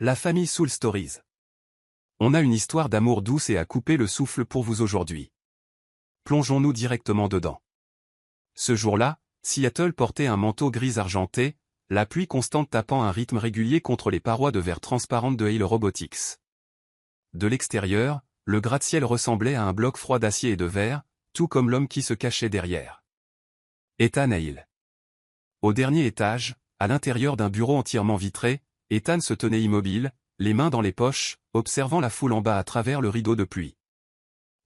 La famille Soul Stories. On a une histoire d'amour douce et à couper le souffle pour vous aujourd'hui. Plongeons-nous directement dedans. Ce jour-là, Seattle portait un manteau gris argenté, la pluie constante tapant un rythme régulier contre les parois de verre transparentes de Hale Robotics. De l'extérieur, le gratte-ciel ressemblait à un bloc froid d'acier et de verre, tout comme l'homme qui se cachait derrière. Ethan Hale. Au dernier étage, à l'intérieur d'un bureau entièrement vitré, Ethan se tenait immobile, les mains dans les poches, observant la foule en bas à travers le rideau de pluie.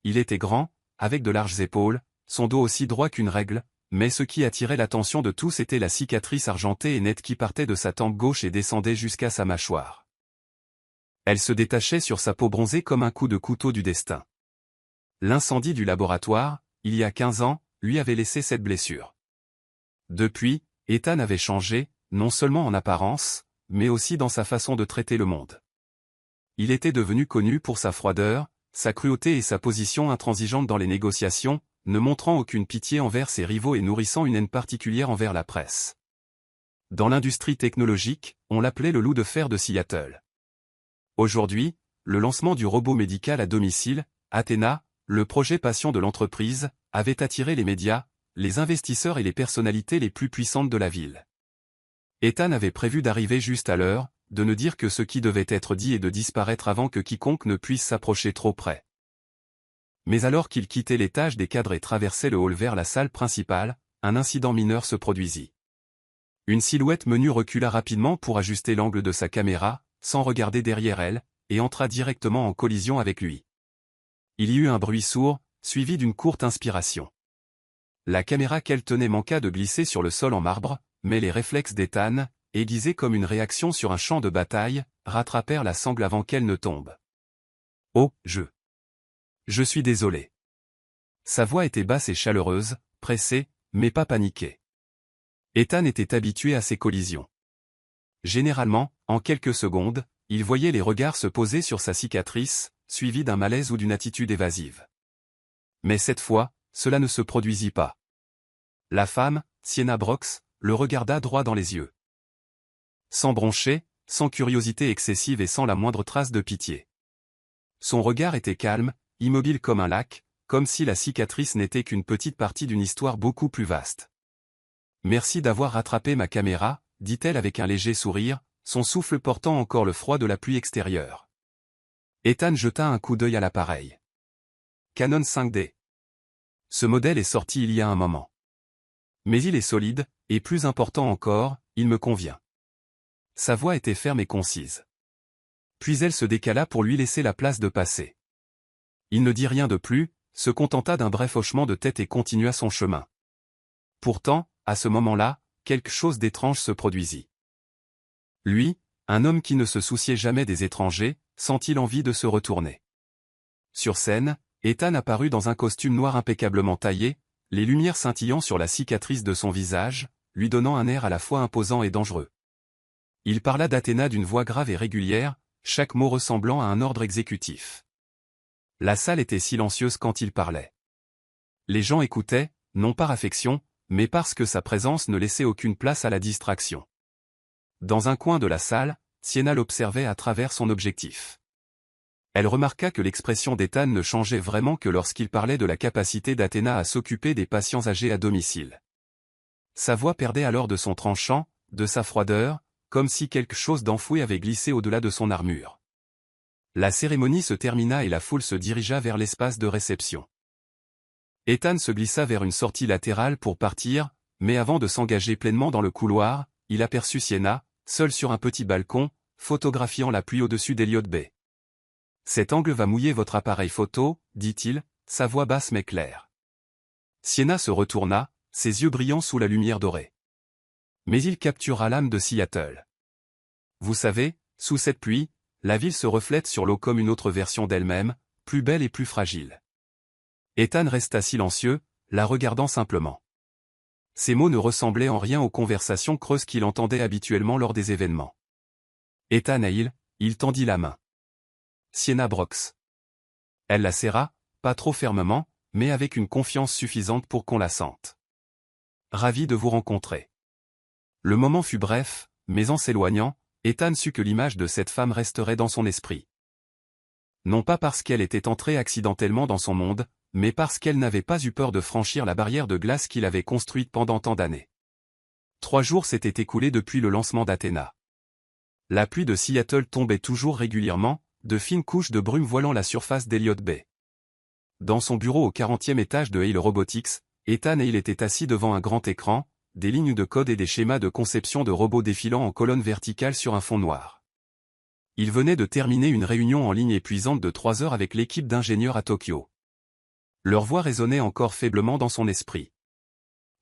Il était grand, avec de larges épaules, son dos aussi droit qu'une règle, mais ce qui attirait l'attention de tous était la cicatrice argentée et nette qui partait de sa tempe gauche et descendait jusqu'à sa mâchoire. Elle se détachait sur sa peau bronzée comme un coup de couteau du destin. L'incendie du laboratoire, il y a 15 ans, lui avait laissé cette blessure. Depuis, Ethan avait changé, non seulement en apparence, mais aussi dans sa façon de traiter le monde. Il était devenu connu pour sa froideur, sa cruauté et sa position intransigeante dans les négociations, ne montrant aucune pitié envers ses rivaux et nourrissant une haine particulière envers la presse. Dans l'industrie technologique, on l'appelait le loup de fer de Seattle. Aujourd'hui, le lancement du robot médical à domicile, Athena, le projet passion de l'entreprise, avait attiré les médias, les investisseurs et les personnalités les plus puissantes de la ville. Ethan avait prévu d'arriver juste à l'heure, de ne dire que ce qui devait être dit et de disparaître avant que quiconque ne puisse s'approcher trop près. Mais alors qu'il quittait l'étage des cadres et traversait le hall vers la salle principale, un incident mineur se produisit. Une silhouette menue recula rapidement pour ajuster l'angle de sa caméra, sans regarder derrière elle, et entra directement en collision avec lui. Il y eut un bruit sourd, suivi d'une courte inspiration. La caméra qu'elle tenait manqua de glisser sur le sol en marbre, mais les réflexes d'Ethan, aiguisés comme une réaction sur un champ de bataille, rattrapèrent la sangle avant qu'elle ne tombe. « Oh, je suis désolé. » Sa voix était basse et chaleureuse, pressée, mais pas paniquée. Ethan était habitué à ces collisions. Généralement, en quelques secondes, il voyait les regards se poser sur sa cicatrice, suivis d'un malaise ou d'une attitude évasive. Mais cette fois, cela ne se produisit pas. La femme, Sienna Brox, le regarda droit dans les yeux. Sans broncher, sans curiosité excessive et sans la moindre trace de pitié. Son regard était calme, immobile comme un lac, comme si la cicatrice n'était qu'une petite partie d'une histoire beaucoup plus vaste. « Merci d'avoir rattrapé ma caméra », dit-elle avec un léger sourire, son souffle portant encore le froid de la pluie extérieure. Ethan jeta un coup d'œil à l'appareil. Canon 5D. Ce modèle est sorti il y a un moment. Mais il est solide, et plus important encore, il me convient. Sa voix était ferme et concise. Puis elle se décala pour lui laisser la place de passer. Il ne dit rien de plus, se contenta d'un bref hochement de tête et continua son chemin. Pourtant, à ce moment-là, quelque chose d'étrange se produisit. Lui, un homme qui ne se souciait jamais des étrangers, sentit l'envie de se retourner. Sur scène, Ethan apparut dans un costume noir impeccablement taillé, les lumières scintillant sur la cicatrice de son visage, lui donnant un air à la fois imposant et dangereux. Il parla d'Athéna d'une voix grave et régulière, chaque mot ressemblant à un ordre exécutif. La salle était silencieuse quand il parlait. Les gens écoutaient, non par affection, mais parce que sa présence ne laissait aucune place à la distraction. Dans un coin de la salle, Sienna l'observait à travers son objectif. Elle remarqua que l'expression d'Ethan ne changeait vraiment que lorsqu'il parlait de la capacité d'Athéna à s'occuper des patients âgés à domicile. Sa voix perdait alors de son tranchant, de sa froideur, comme si quelque chose d'enfoui avait glissé au-delà de son armure. La cérémonie se termina et la foule se dirigea vers l'espace de réception. Ethan se glissa vers une sortie latérale pour partir, mais avant de s'engager pleinement dans le couloir, il aperçut Sienna, seule sur un petit balcon, photographiant la pluie au-dessus d'Elliott Bay. « Cet angle va mouiller votre appareil photo, » dit-il, sa voix basse mais claire. Sienna se retourna, ses yeux brillants sous la lumière dorée. Mais il captura l'âme de Seattle. Vous savez, sous cette pluie, la ville se reflète sur l'eau comme une autre version d'elle-même, plus belle et plus fragile. Ethan resta silencieux, la regardant simplement. Ces mots ne ressemblaient en rien aux conversations creuses qu'il entendait habituellement lors des événements. Ethan Hale, il tendit la main. Sienna Brox. Elle la serra, pas trop fermement, mais avec une confiance suffisante pour qu'on la sente. Ravi de vous rencontrer. Le moment fut bref, mais en s'éloignant, Ethan sut que l'image de cette femme resterait dans son esprit. Non pas parce qu'elle était entrée accidentellement dans son monde, mais parce qu'elle n'avait pas eu peur de franchir la barrière de glace qu'il avait construite pendant tant d'années. 3 jours s'étaient écoulés depuis le lancement d'Athéna. La pluie de Seattle tombait toujours régulièrement, de fines couches de brume voilant la surface d'Elliott Bay. Dans son bureau au 40e étage de Hale Robotics, Ethan Hale était assis devant un grand écran, des lignes de code et des schémas de conception de robots défilant en colonne verticale sur un fond noir. Il venait de terminer une réunion en ligne épuisante de 3 heures avec l'équipe d'ingénieurs à Tokyo. Leur voix résonnait encore faiblement dans son esprit.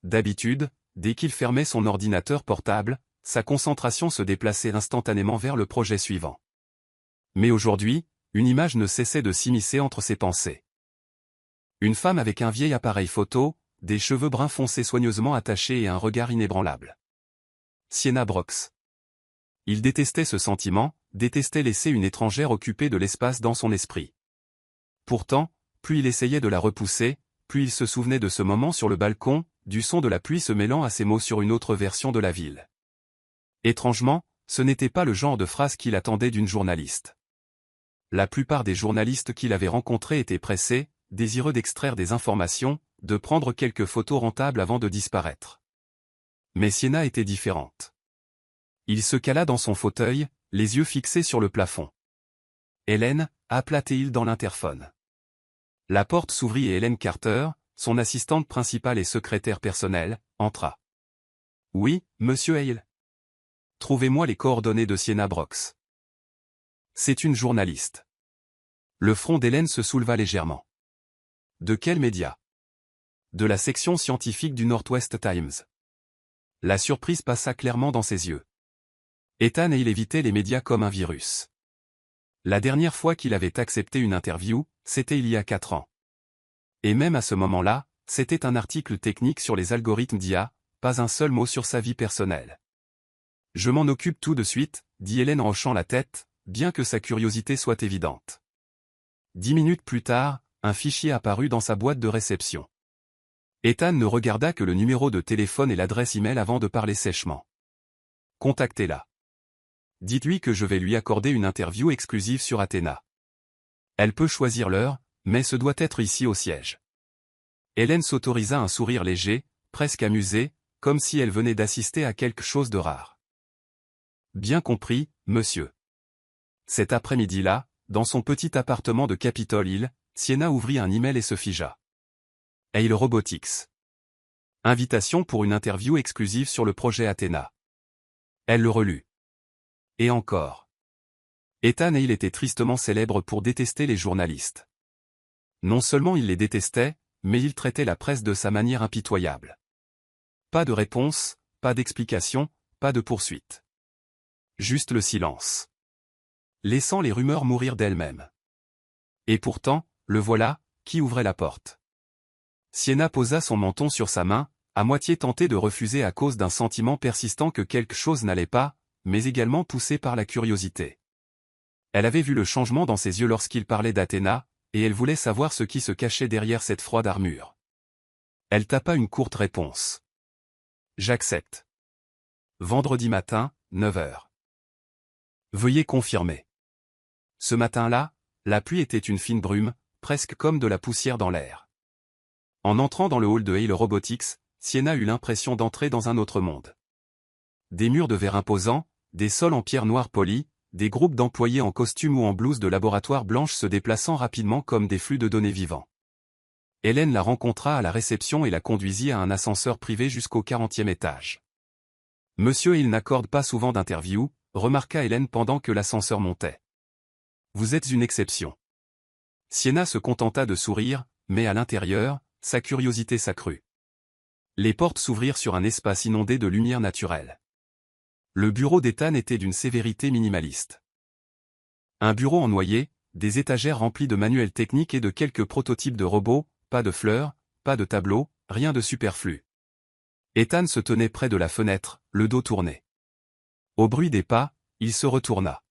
D'habitude, dès qu'il fermait son ordinateur portable, sa concentration se déplaçait instantanément vers le projet suivant. Mais aujourd'hui, une image ne cessait de s'immiscer entre ses pensées. Une femme avec un vieil appareil photo, des cheveux bruns foncés soigneusement attachés et un regard inébranlable. Sienna Brox. Il détestait ce sentiment, détestait laisser une étrangère occuper de l'espace dans son esprit. Pourtant, plus il essayait de la repousser, plus il se souvenait de ce moment sur le balcon, du son de la pluie se mêlant à ses mots sur une autre version de la ville. Étrangement, ce n'était pas le genre de phrase qu'il attendait d'une journaliste. La plupart des journalistes qu'il avait rencontrés étaient pressés, désireux d'extraire des informations, de prendre quelques photos rentables avant de disparaître. Mais Sienna était différente. Il se cala dans son fauteuil, les yeux fixés sur le plafond. « Hélène » appela Théil dans l'interphone. La porte s'ouvrit et Hélène Carter, son assistante principale et secrétaire personnelle, entra. « Oui, monsieur Hale. Trouvez-moi les coordonnées de Sienna Brox. » C'est une journaliste. Le front d'Hélène se souleva légèrement. « De quel média ?»« De la section scientifique du Northwest Times. » La surprise passa clairement dans ses yeux. Ethan Hale évitait les médias comme un virus. La dernière fois qu'il avait accepté une interview, c'était il y a 4 ans. Et même à ce moment-là, c'était un article technique sur les algorithmes d'IA, pas un seul mot sur sa vie personnelle. « Je m'en occupe tout de suite », dit Hélène en hochant la tête, bien que sa curiosité soit évidente. 10 minutes plus tard, un fichier apparut dans sa boîte de réception. Ethan ne regarda que le numéro de téléphone et l'adresse email avant de parler sèchement. « Contactez-la. Dites-lui que je vais lui accorder une interview exclusive sur Athéna. Elle peut choisir l'heure, mais ce doit être ici au siège. » Hélène s'autorisa un sourire léger, presque amusé, comme si elle venait d'assister à quelque chose de rare. « Bien compris, monsieur. » Cet après-midi-là, dans son petit appartement de Capitol Hill, Sienna ouvrit un email et se figea. Hale Robotics. Invitation pour une interview exclusive sur le projet Athéna. Elle le relut. Et encore. Ethan Hale était tristement célèbre pour détester les journalistes. Non seulement il les détestait, mais il traitait la presse de sa manière impitoyable. Pas de réponse, pas d'explication, pas de poursuite. Juste le silence. Laissant les rumeurs mourir d'elles-mêmes. Et pourtant, le voilà, qui ouvrait la porte. Sienna posa son menton sur sa main, à moitié tentée de refuser à cause d'un sentiment persistant que quelque chose n'allait pas, mais également poussée par la curiosité. Elle avait vu le changement dans ses yeux lorsqu'il parlait d'Athéna, et elle voulait savoir ce qui se cachait derrière cette froide armure. Elle tapa une courte réponse. « J'accepte. Vendredi matin, 9 heures. Veuillez confirmer. » Ce matin-là, la pluie était une fine brume, presque comme de la poussière dans l'air. En entrant dans le hall de Hale Robotics, Sienna eut l'impression d'entrer dans un autre monde. Des murs de verre imposants, des sols en pierre noire polie, des groupes d'employés en costume ou en blouse de laboratoire blanche se déplaçant rapidement comme des flux de données vivants. Hélène la rencontra à la réception et la conduisit à un ascenseur privé jusqu'au 40e étage. « Monsieur, il n'accorde pas souvent d'interview », remarqua Hélène pendant que l'ascenseur montait. « Vous êtes une exception. » Sienna se contenta de sourire, mais à l'intérieur, sa curiosité s'accrut. Les portes s'ouvrirent sur un espace inondé de lumière naturelle. Le bureau d'Ethan était d'une sévérité minimaliste. Un bureau en noyer, des étagères remplies de manuels techniques et de quelques prototypes de robots, pas de fleurs, pas de tableaux, rien de superflu. Ethan se tenait près de la fenêtre, le dos tourné. Au bruit des pas, il se retourna.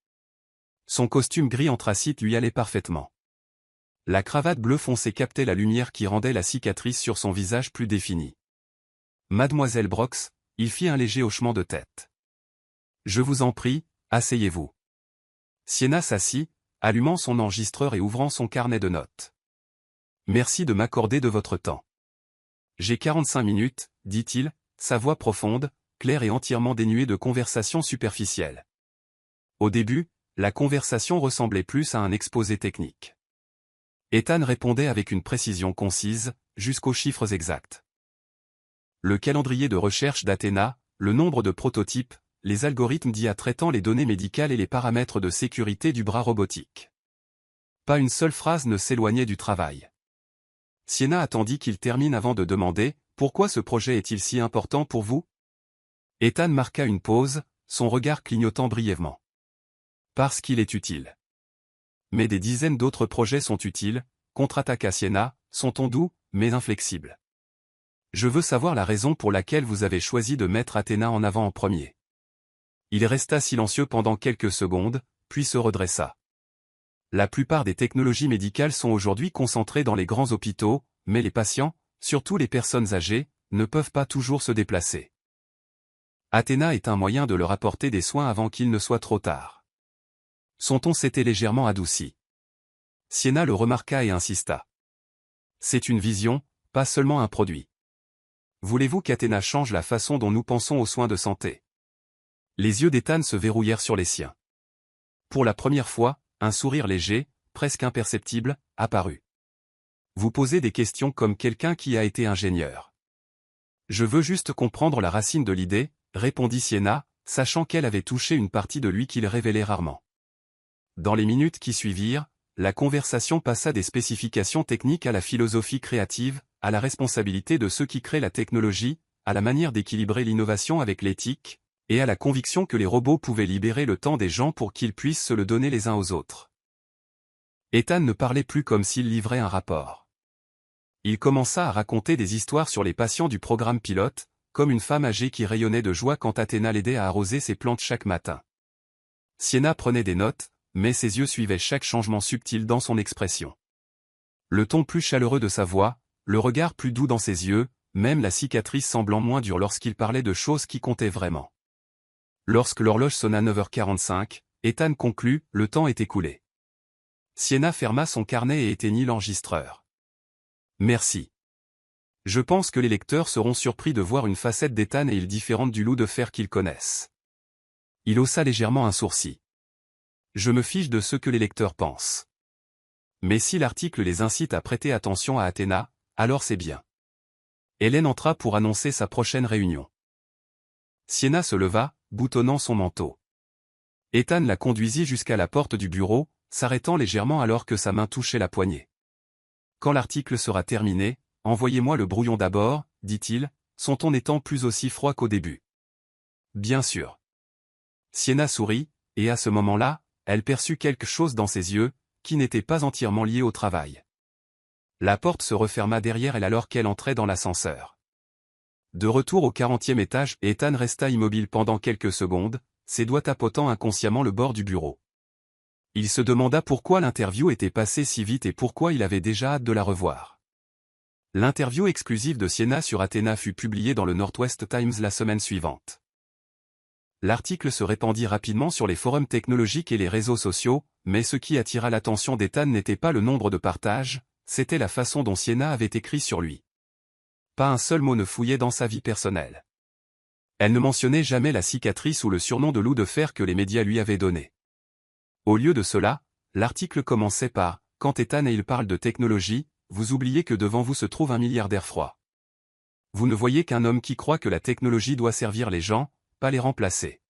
Son costume gris anthracite lui allait parfaitement. La cravate bleu foncé captait la lumière qui rendait la cicatrice sur son visage plus définie. « Mademoiselle Brox », il fit un léger hochement de tête. « Je vous en prie, Asseyez-vous. Sienna s'assit, allumant son enregistreur et ouvrant son carnet de notes. Merci de m'accorder de votre temps. J'ai 45 minutes, dit-il, sa voix profonde, claire et entièrement dénuée de conversation superficielle. Au début, la conversation ressemblait plus à un exposé technique. Ethan répondait avec une précision concise, jusqu'aux chiffres exacts. Le calendrier de recherche d'Athena, le nombre de prototypes, les algorithmes d'IA traitant les données médicales et les paramètres de sécurité du bras robotique. Pas une seule phrase ne s'éloignait du travail. Sienna attendit qu'il termine avant de demander « Pourquoi ce projet est-il si important pour vous ?» Ethan marqua une pause, son regard clignotant brièvement. « Parce qu'il est utile. » « Mais des dizaines d'autres projets sont utiles, » contre-attaqua Sienna, son ton doux, mais inflexible. « Je veux savoir la raison pour laquelle vous avez choisi de mettre Athéna en avant en premier. » Il resta silencieux pendant quelques secondes, puis se redressa. La plupart des technologies médicales sont aujourd'hui concentrées dans les grands hôpitaux, mais les patients, surtout les personnes âgées, ne peuvent pas toujours se déplacer. Athéna est un moyen de leur apporter des soins avant qu'il ne soit trop tard. Son ton s'était légèrement adouci. Sienna le remarqua et insista. C'est une vision, pas seulement un produit. Voulez-vous qu'Athéna change la façon dont nous pensons aux soins de santé? Les yeux d'Ethan se verrouillèrent sur les siens. Pour la première fois, un sourire léger, presque imperceptible, apparut. Vous posez des questions comme quelqu'un qui a été ingénieur. Je veux juste comprendre la racine de l'idée, répondit Sienna, sachant qu'elle avait touché une partie de lui qu'il révélait rarement. Dans les minutes qui suivirent, la conversation passa des spécifications techniques à la philosophie créative, à la responsabilité de ceux qui créent la technologie, à la manière d'équilibrer l'innovation avec l'éthique, et à la conviction que les robots pouvaient libérer le temps des gens pour qu'ils puissent se le donner les uns aux autres. Ethan ne parlait plus comme s'il livrait un rapport. Il commença à raconter des histoires sur les patients du programme pilote, comme une femme âgée qui rayonnait de joie quand Athéna l'aidait à arroser ses plantes chaque matin. Sienna prenait des notes, mais ses yeux suivaient chaque changement subtil dans son expression. Le ton plus chaleureux de sa voix, le regard plus doux dans ses yeux, même la cicatrice semblant moins dure lorsqu'il parlait de choses qui comptaient vraiment. Lorsque l'horloge sonna 9h45, Ethan conclut, le temps est écoulé. Sienna ferma son carnet et éteignit l'enregistreur. Merci. Je pense que les lecteurs seront surpris de voir une facette d'Ethan et il différente du loup de fer qu'ils connaissent. Il haussa légèrement un sourcil. Je me fiche de ce que les lecteurs pensent. Mais si l'article les incite à prêter attention à Athéna, alors c'est bien. Hélène entra pour annoncer sa prochaine réunion. Sienna se leva, boutonnant son manteau. Ethan la conduisit jusqu'à la porte du bureau, s'arrêtant légèrement alors que sa main touchait la poignée. Quand l'article sera terminé, envoyez-moi le brouillon d'abord, dit-il, son ton n'étant plus aussi froid qu'au début. Bien sûr. Sienna sourit, et à ce moment-là, elle perçut quelque chose dans ses yeux, qui n'était pas entièrement lié au travail. La porte se referma derrière elle alors qu'elle entrait dans l'ascenseur. De retour au 40e étage, Ethan resta immobile pendant quelques secondes, ses doigts tapotant inconsciemment le bord du bureau. Il se demanda pourquoi l'interview était passée si vite et pourquoi il avait déjà hâte de la revoir. L'interview exclusive de Sienna sur Athéna fut publiée dans le Northwest Times la semaine suivante. L'article se répandit rapidement sur les forums technologiques et les réseaux sociaux, mais ce qui attira l'attention d'Ethan n'était pas le nombre de partages, c'était la façon dont Sienna avait écrit sur lui. Pas un seul mot ne fouillait dans sa vie personnelle. Elle ne mentionnait jamais la cicatrice ou le surnom de loup de fer que les médias lui avaient donné. Au lieu de cela, l'article commençait par « Quand Ethan et il parlent de technologie, vous oubliez que devant vous se trouve un milliardaire froid. Vous ne voyez qu'un homme qui croit que la technologie doit servir les gens, pas les remplacer. »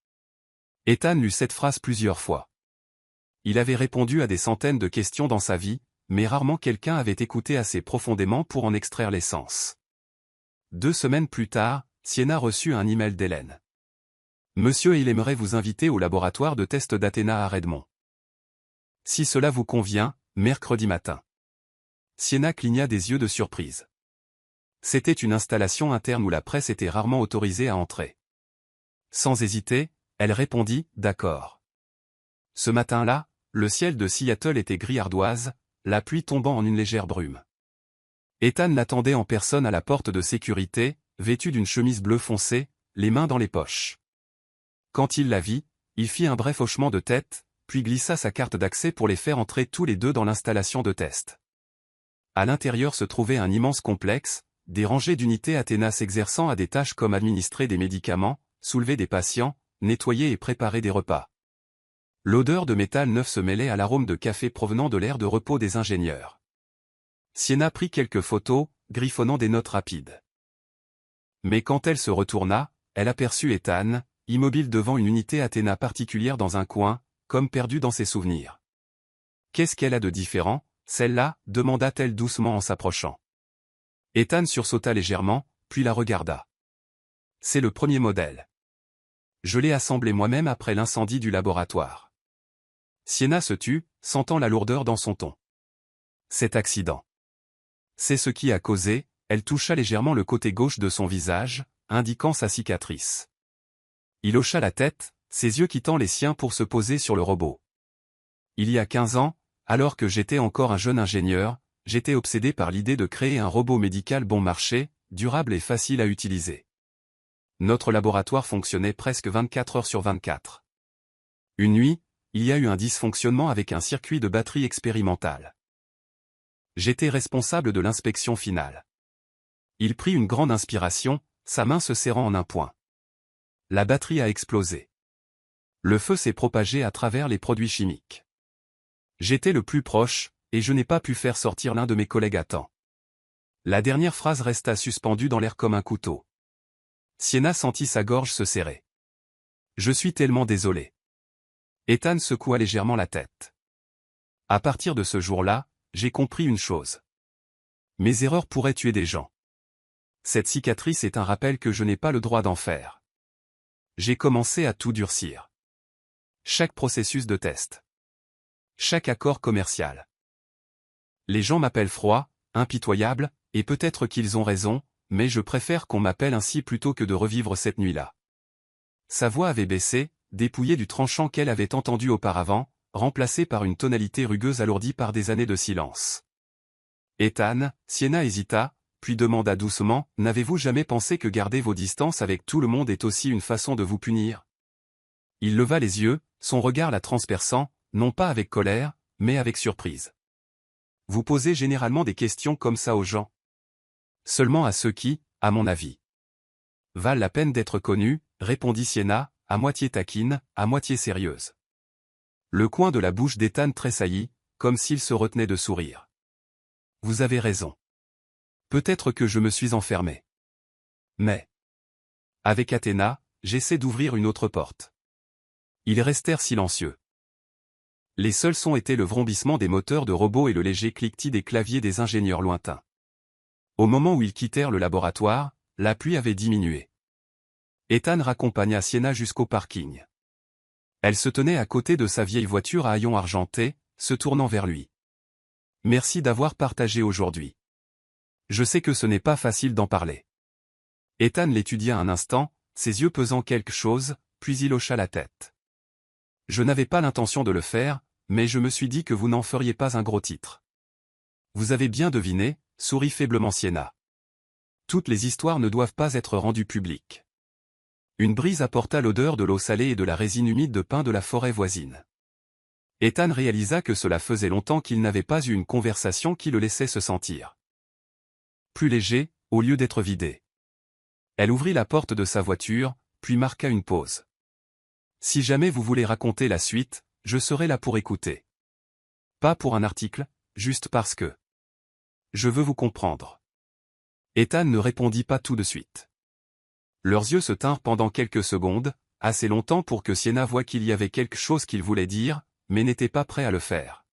Ethan lut cette phrase plusieurs fois. Il avait répondu à des centaines de questions dans sa vie, mais rarement quelqu'un avait écouté assez profondément pour en extraire l'essence. 2 semaines plus tard, Sienna reçut un email d'Hélène. Monsieur, il aimerait vous inviter au laboratoire de test d'Athéna à Redmond. Si cela vous convient, mercredi matin. Sienna cligna des yeux de surprise. C'était une installation interne où la presse était rarement autorisée à entrer. Sans hésiter, elle répondit « D'accord ». Ce matin-là, le ciel de Seattle était gris ardoise, la pluie tombant en une légère brume. Ethan l'attendait en personne à la porte de sécurité, vêtu d'une chemise bleu foncé, les mains dans les poches. Quand il la vit, Il fit un bref hochement de tête, puis glissa sa carte d'accès pour les faire entrer tous les deux dans l'installation de test. À l'intérieur se trouvait un immense complexe, des rangées d'unités Athéna s'exerçant à des tâches comme administrer des médicaments, soulever des patients, nettoyer et préparer des repas. L'odeur de métal neuf se mêlait à l'arôme de café provenant de l'aire de repos des ingénieurs. Sienna prit quelques photos, griffonnant des notes rapides. Mais quand elle se retourna, elle aperçut Ethan, immobile devant une unité Athéna particulière dans un coin, comme perdu dans ses souvenirs. « Qu'est-ce qu'elle a de différent, celle-là » demanda-t-elle doucement en s'approchant. Ethan sursauta légèrement, puis la regarda. « C'est le premier modèle. Je l'ai assemblé moi-même après l'incendie du laboratoire. » Sienna se tut, sentant la lourdeur dans son ton. « Cet accident. C'est ce qui a causé », elle toucha légèrement le côté gauche de son visage, indiquant sa cicatrice. Il hocha la tête, ses yeux quittant les siens pour se poser sur le robot. Il y a 15 ans, alors que j'étais encore un jeune ingénieur, j'étais obsédé par l'idée de créer un robot médical bon marché, durable et facile à utiliser. Notre laboratoire fonctionnait presque 24 heures sur 24. Une nuit, il y a eu un dysfonctionnement avec un circuit de batterie expérimental. J'étais responsable de l'inspection finale. Il prit une grande inspiration, sa main se serrant en un point. La batterie a explosé. Le feu s'est propagé à travers les produits chimiques. J'étais le plus proche, et je n'ai pas pu faire sortir l'un de mes collègues à temps. La dernière phrase resta suspendue dans l'air comme un couteau. Sienna sentit sa gorge se serrer. « Je suis tellement désolé. » Ethan secoua légèrement la tête. « À partir de ce jour-là, j'ai compris une chose. Mes erreurs pourraient tuer des gens. Cette cicatrice est un rappel que je n'ai pas le droit d'en faire. J'ai commencé à tout durcir. Chaque processus de test. Chaque accord commercial. Les gens m'appellent froid, impitoyable, et peut-être qu'ils ont raison, mais je préfère qu'on m'appelle ainsi plutôt que de revivre cette nuit-là. » Sa voix avait baissé, dépouillée du tranchant qu'elle avait entendu auparavant, remplacée par une tonalité rugueuse alourdie par des années de silence. Ethan, Sienna hésita, puis demanda doucement, « N'avez-vous jamais pensé que garder vos distances avec tout le monde est aussi une façon de vous punir ?» Il leva les yeux, son regard la transperçant, non pas avec colère, mais avec surprise. « Vous posez généralement des questions comme ça aux gens. Seulement à ceux qui, à mon avis, valent la peine d'être connus, » répondit Sienna, à moitié taquine, à moitié sérieuse. Le coin de la bouche d'Ethan tressaillit, comme s'il se retenait de sourire. « Vous avez raison. Peut-être que je me suis enfermé. Mais, avec Athéna, j'essaie d'ouvrir une autre porte. » Ils restèrent silencieux. Les seuls sons étaient le vrombissement des moteurs de robots et le léger cliquetis des claviers des ingénieurs lointains. Au moment où ils quittèrent le laboratoire, la pluie avait diminué. Ethan raccompagna Sienna jusqu'au parking. Elle se tenait à côté de sa vieille voiture à haillons argentés, se tournant vers lui. « Merci d'avoir partagé aujourd'hui. Je sais que ce n'est pas facile d'en parler. » Ethan l'étudia un instant, ses yeux pesant quelque chose, puis il hocha la tête. « Je n'avais pas l'intention de le faire, mais je me suis dit que vous n'en feriez pas un gros titre. » « Vous avez bien deviné, » sourit faiblement Sienna. « Toutes les histoires ne doivent pas être rendues publiques. » Une brise apporta l'odeur de l'eau salée et de la résine humide de pin de la forêt voisine. Ethan réalisa que cela faisait longtemps qu'il n'avait pas eu une conversation qui le laissait se sentir plus léger, au lieu d'être vidé. Elle ouvrit la porte de sa voiture, puis marqua une pause. « Si jamais vous voulez raconter la suite, je serai là pour écouter. Pas pour un article, juste parce que je veux vous comprendre. » Ethan ne répondit pas tout de suite. Leurs yeux se tinrent pendant quelques secondes, assez longtemps pour que Sienna voie qu'il y avait quelque chose qu'il voulait dire, mais n'était pas prêt à le faire.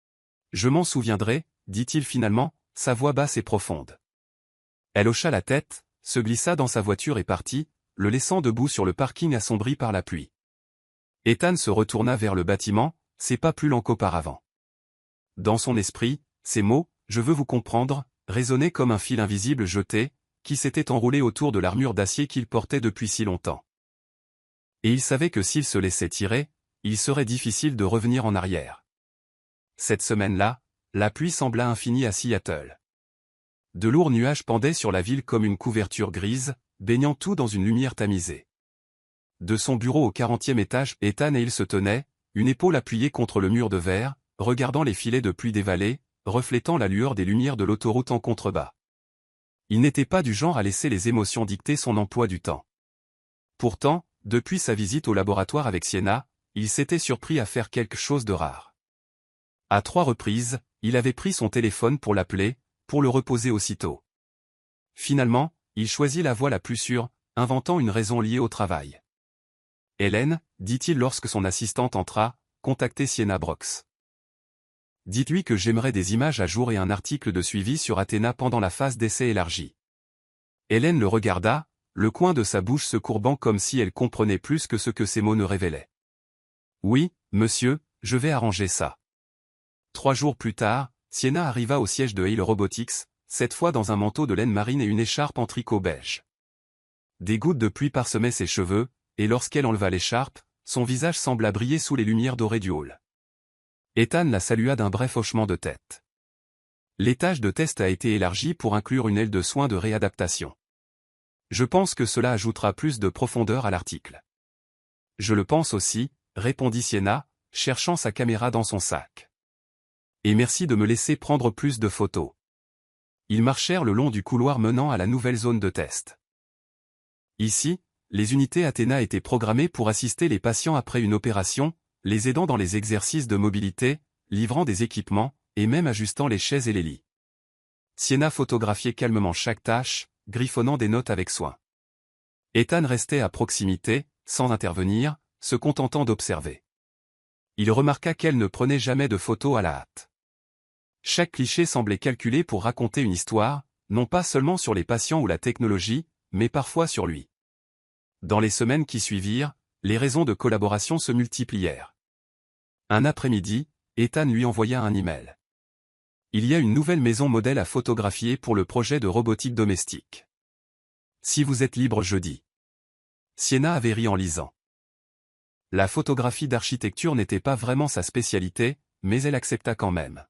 « Je m'en souviendrai, » dit-il finalement, sa voix basse et profonde. Elle hocha la tête, se glissa dans sa voiture et partit, le laissant debout sur le parking assombri par la pluie. Ethan se retourna vers le bâtiment, c'est pas plus lent qu'auparavant. Dans son esprit, ces mots, « je veux vous comprendre », résonnaient comme un fil invisible jeté, qui s'était enroulé autour de l'armure d'acier qu'il portait depuis si longtemps. Et il savait que s'il se laissait tirer, il serait difficile de revenir en arrière. Cette semaine-là, la pluie sembla infinie à Seattle. De lourds nuages pendaient sur la ville comme une couverture grise, baignant tout dans une lumière tamisée. de son bureau au 40e étage, Ethan et il se tenaient, une épaule appuyée contre le mur de verre, regardant les filets de pluie des vallées, reflétant la lueur des lumières de l'autoroute en contrebas. Il n'était pas du genre à laisser les émotions dicter son emploi du temps. Pourtant, depuis sa visite au laboratoire avec Sienna, il s'était surpris à faire quelque chose de rare. À 3 reprises, il avait pris son téléphone pour l'appeler, pour le reposer aussitôt. Finalement, il choisit la voie la plus sûre, inventant une raison liée au travail. « Hélène, dit-il lorsque son assistante entra, contactez Sienna Brox. Dites-lui que j'aimerais des images à jour et un article de suivi sur Athéna pendant la phase d'essai élargie. » Hélène le regarda, le coin de sa bouche se courbant comme si elle comprenait plus que ce que ses mots ne révélaient. « Oui, monsieur, je vais arranger ça. » 3 jours plus tard, Sienna arriva au siège de Hale Robotics, cette fois dans un manteau de laine marine et une écharpe en tricot beige. Des gouttes de pluie parsemaient ses cheveux, et lorsqu'elle enleva l'écharpe, son visage sembla briller sous les lumières dorées du hall. Ethan la salua d'un bref hochement de tête. L'étage de test a été élargi pour inclure une aile de soins de réadaptation. Je pense que cela ajoutera plus de profondeur à l'article. Je le pense aussi, répondit Sienna, cherchant sa caméra dans son sac. Et merci de me laisser prendre plus de photos. Ils marchèrent le long du couloir menant à la nouvelle zone de test. Ici, les unités Athéna étaient programmées pour assister les patients après une opération, les aidant dans les exercices de mobilité, livrant des équipements, et même ajustant les chaises et les lits. Sienna photographiait calmement chaque tâche, griffonnant des notes avec soin. Ethan restait à proximité, sans intervenir, se contentant d'observer. Il remarqua qu'elle ne prenait jamais de photos à la hâte. Chaque cliché semblait calculé pour raconter une histoire, non pas seulement sur les patients ou la technologie, mais parfois sur lui. Dans les semaines qui suivirent, les raisons de collaboration se multiplièrent. Un après-midi, Ethan lui envoya un email. Il y a une nouvelle maison modèle à photographier pour le projet de robotique domestique. Si vous êtes libre jeudi. Sienna avait ri en lisant. La photographie d'architecture n'était pas vraiment sa spécialité, mais elle accepta quand même.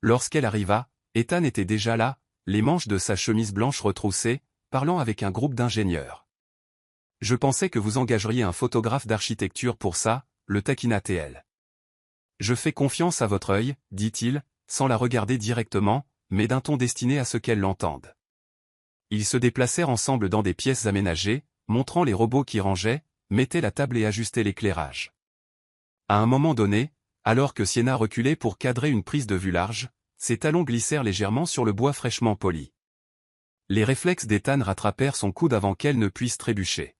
Lorsqu'elle arriva, Ethan était déjà là, les manches de sa chemise blanche retroussées, parlant avec un groupe d'ingénieurs. « Je pensais que vous engageriez un photographe d'architecture pour ça », le taquina-t-elle. « Je fais confiance à votre œil, dit-il, sans la regarder directement, mais d'un ton destiné à ce qu'elle l'entende. Ils se déplacèrent ensemble dans des pièces aménagées, montrant les robots qui rangeaient, mettaient la table et ajustaient l'éclairage. À un moment donné, alors que Sienna reculait pour cadrer une prise de vue large, ses talons glissèrent légèrement sur le bois fraîchement poli. Les réflexes d'Ethan rattrapèrent son coude avant qu'elle ne puisse trébucher.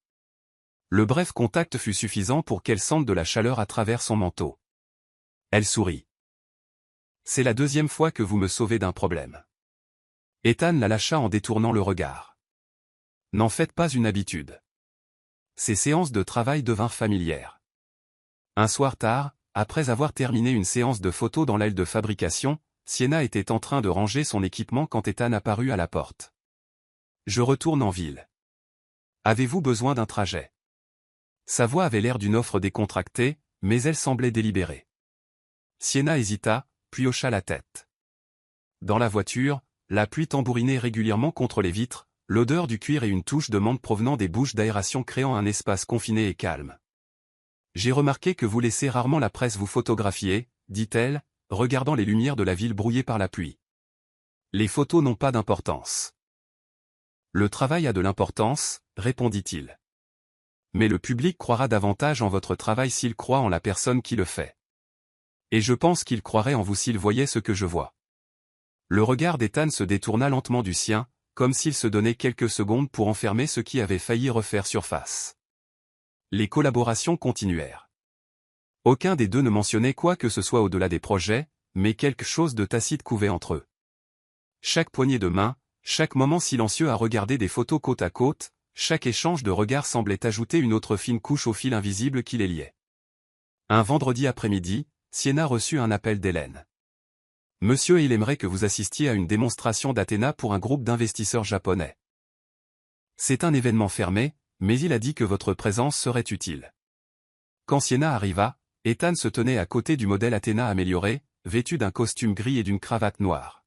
Le bref contact fut suffisant pour qu'elle sente de la chaleur à travers son manteau. Elle sourit. « C'est la 2e fois que vous me sauvez d'un problème. » Ethan la lâcha en détournant le regard. « N'en faites pas une habitude. » Ces séances de travail devinrent familières. Un soir tard, après avoir terminé une séance de photos dans l'aile de fabrication, Sienna était en train de ranger son équipement quand Ethan apparut à la porte. « Je retourne en ville. Avez-vous besoin d'un trajet ?» Sa voix avait l'air d'une offre décontractée, mais elle semblait délibérée. Sienna hésita, puis hocha la tête. Dans la voiture, la pluie tambourinait régulièrement contre les vitres, l'odeur du cuir et une touche de menthe provenant des bouches d'aération créant un espace confiné et calme. « J'ai remarqué que vous laissez rarement la presse vous photographier, dit-elle, regardant les lumières de la ville brouillées par la pluie. Les photos n'ont pas d'importance. Le travail a de l'importance, répondit-il. Mais le public croira davantage en votre travail s'il croit en la personne qui le fait. Et je pense qu'il croirait en vous s'il voyait ce que je vois. Le regard d'Ethan se détourna lentement du sien, comme s'il se donnait quelques secondes pour enfermer ce qui avait failli refaire surface. Les collaborations continuèrent. Aucun des deux ne mentionnait quoi que ce soit au-delà des projets, mais quelque chose de tacite couvait entre eux. Chaque poignée de main, chaque moment silencieux à regarder des photos côte à côte, chaque échange de regards semblait ajouter une autre fine couche au fil invisible qui les liait. Un vendredi après-midi, Sienna reçut un appel d'Hélène. « Monsieur, il aimerait que vous assistiez à une démonstration d'Athéna pour un groupe d'investisseurs japonais. C'est un événement fermé, mais il a dit que votre présence serait utile. » Quand Sienna arriva, Ethan se tenait à côté du modèle Athéna amélioré, vêtu d'un costume gris et d'une cravate noire.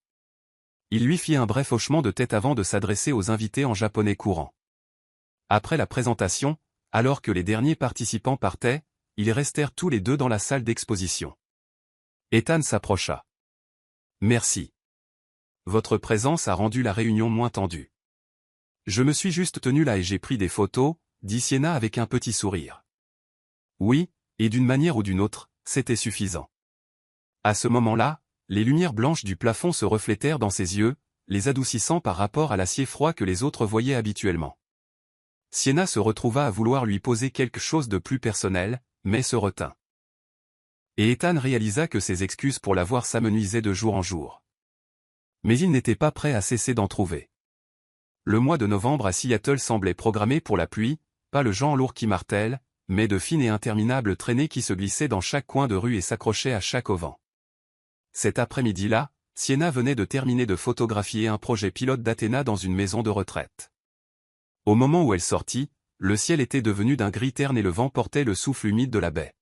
Il lui fit un bref hochement de tête avant de s'adresser aux invités en japonais courant. Après la présentation, Alors que les derniers participants partaient, ils restèrent tous les deux dans la salle d'exposition. Ethan s'approcha. Merci. Votre présence a rendu la réunion moins tendue. Je me suis juste tenu là et j'ai pris des photos, dit Sienna avec un petit sourire. Oui, et d'une manière ou d'une autre, c'était suffisant. À ce moment-là, les lumières blanches du plafond se reflétèrent dans ses yeux, les adoucissant par rapport à l'acier froid que les autres voyaient habituellement. Sienna se retrouva à vouloir lui poser quelque chose de plus personnel, mais se retint. Et Ethan réalisa que ses excuses pour la voir s'amenuisaient de jour en jour. Mais il n'était pas prêt à cesser d'en trouver. Le mois de novembre à Seattle semblait programmé pour la pluie, pas le genre lourd qui martèle, mais de fines et interminables traînées qui se glissaient dans chaque coin de rue et s'accrochaient à chaque auvent. Cet après-midi-là, Sienna venait de terminer de photographier un projet pilote d'Athéna dans une maison de retraite. Au moment où elle sortit, le ciel était devenu d'un gris terne et le vent portait le souffle humide de la baie.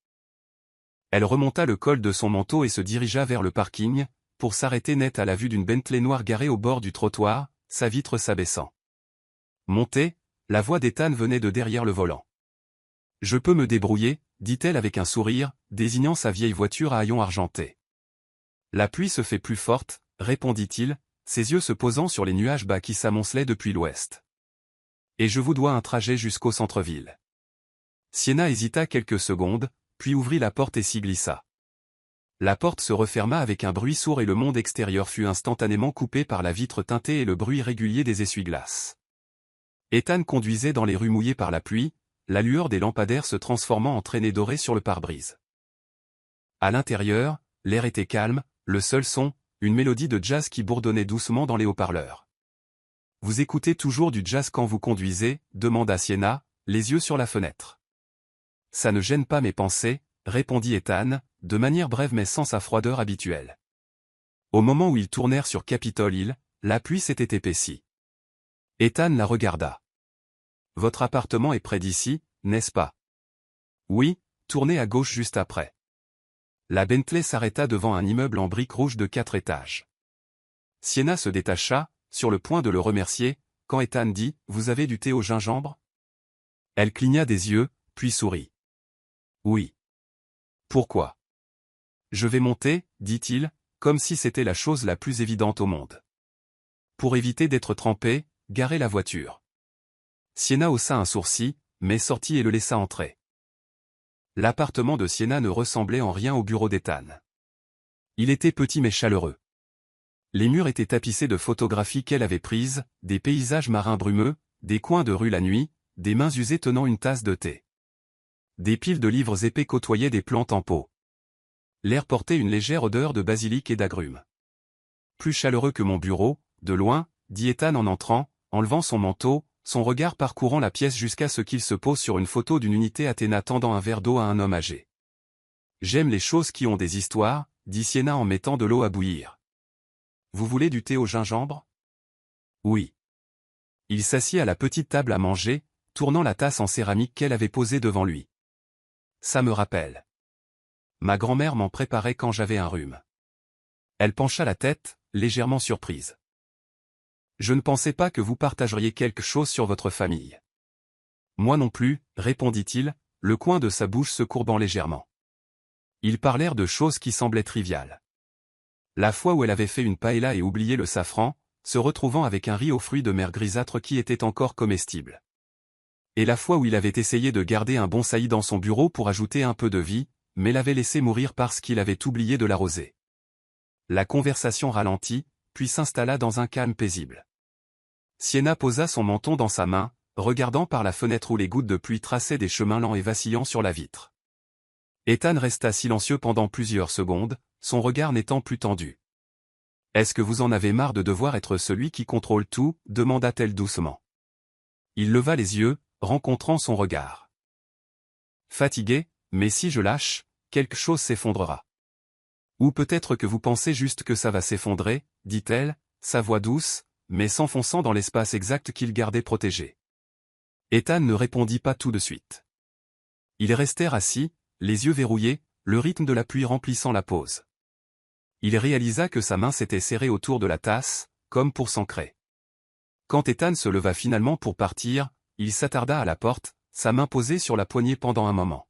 Elle remonta le col de son manteau et se dirigea vers le parking, pour s'arrêter net à la vue d'une Bentley noire garée au bord du trottoir, sa vitre s'abaissant. Montée, la voix d'Ethan venait de derrière le volant. « Je peux me débrouiller », dit-elle avec un sourire, désignant sa vieille voiture à haillons argentés. « La pluie se fait plus forte », répondit-il, ses yeux se posant sur les nuages bas qui s'amoncelaient depuis l'ouest. « Et je vous dois un trajet jusqu'au centre-ville. » Sienna hésita quelques secondes, puis ouvrit la porte et s'y glissa. La porte se referma avec un bruit sourd et le monde extérieur fut instantanément coupé par la vitre teintée et le bruit régulier des essuie-glaces. Ethan conduisait dans les rues mouillées par la pluie, la lueur des lampadaires se transformant en traînées dorées sur le pare-brise. À l'intérieur, l'air était calme, le seul son, une mélodie de jazz qui bourdonnait doucement dans les haut-parleurs. « Vous écoutez toujours du jazz quand vous conduisez ?» demanda Sienna, les yeux sur la fenêtre. « Ça ne gêne pas mes pensées », répondit Ethan, de manière brève mais sans sa froideur habituelle. Au moment où ils tournèrent sur Capitol Hill, la pluie s'était épaissie. Ethan la regarda. « Votre appartement est près d'ici, n'est-ce pas ? » « Oui, tournez à gauche juste après. » La Bentley s'arrêta devant un immeuble en briques rouges de 4 étages. Sienna se détacha, sur le point de le remercier, quand Ethan dit « Vous avez du thé au gingembre ?» Elle cligna des yeux, puis sourit. « Oui. »« Pourquoi ? » ?»« Je vais monter, » dit-il, comme si c'était la chose la plus évidente au monde. « Pour éviter d'être trempé, garez la voiture. » Sienna haussa un sourcil, mais sortit et le laissa entrer. L'appartement de Sienna ne ressemblait en rien au bureau d'Ethan. Il était petit mais chaleureux. Les murs étaient tapissés de photographies qu'elle avait prises, des paysages marins brumeux, des coins de rue la nuit, des mains usées tenant une tasse de thé. Des piles de livres épais côtoyaient des plantes en pot. L'air portait une légère odeur de basilic et d'agrumes. Plus chaleureux que mon bureau, de loin, dit Ethan en entrant, enlevant son manteau, son regard parcourant la pièce jusqu'à ce qu'il se pose sur une photo d'une unité Athéna tendant un verre d'eau à un homme âgé. J'aime les choses qui ont des histoires, dit Sienna en mettant de l'eau à bouillir. Vous voulez du thé au gingembre ? Oui. Il s'assit à la petite table à manger, tournant la tasse en céramique qu'elle avait posée devant lui. Ça me rappelle. Ma grand-mère m'en préparait quand j'avais un rhume. Elle pencha la tête, légèrement surprise. Je ne pensais pas que vous partageriez quelque chose sur votre famille. Moi non plus, répondit-il, le coin de sa bouche se courbant légèrement. Ils parlèrent de choses qui semblaient triviales. La fois où elle avait fait une paella et oublié le safran, se retrouvant avec un riz aux fruits de mer grisâtre qui était encore comestible. Et la fois où il avait essayé de garder un bonsaï dans son bureau pour ajouter un peu de vie, mais l'avait laissé mourir parce qu'il avait oublié de l'arroser. La conversation ralentit, puis s'installa dans un calme paisible. Sienna posa son menton dans sa main, regardant par la fenêtre où les gouttes de pluie traçaient des chemins lents et vacillants sur la vitre. Ethan resta silencieux pendant plusieurs secondes, son regard n'étant plus tendu. « Est-ce que vous en avez marre de devoir être celui qui contrôle tout ?» demanda-t-elle doucement. Il leva les yeux, rencontrant son regard. Fatigué, mais si je lâche, quelque chose s'effondrera. Ou peut-être que vous pensez juste que ça va s'effondrer, dit-elle, sa voix douce, mais s'enfonçant dans l'espace exact qu'il gardait protégé. Ethan ne répondit pas tout de suite. Ils restèrent assis, les yeux verrouillés, le rythme de la pluie remplissant la pause. Il réalisa que sa main s'était serrée autour de la tasse, comme pour s'ancrer. Quand Ethan se leva finalement pour partir, il s'attarda à la porte, sa main posée sur la poignée pendant un moment.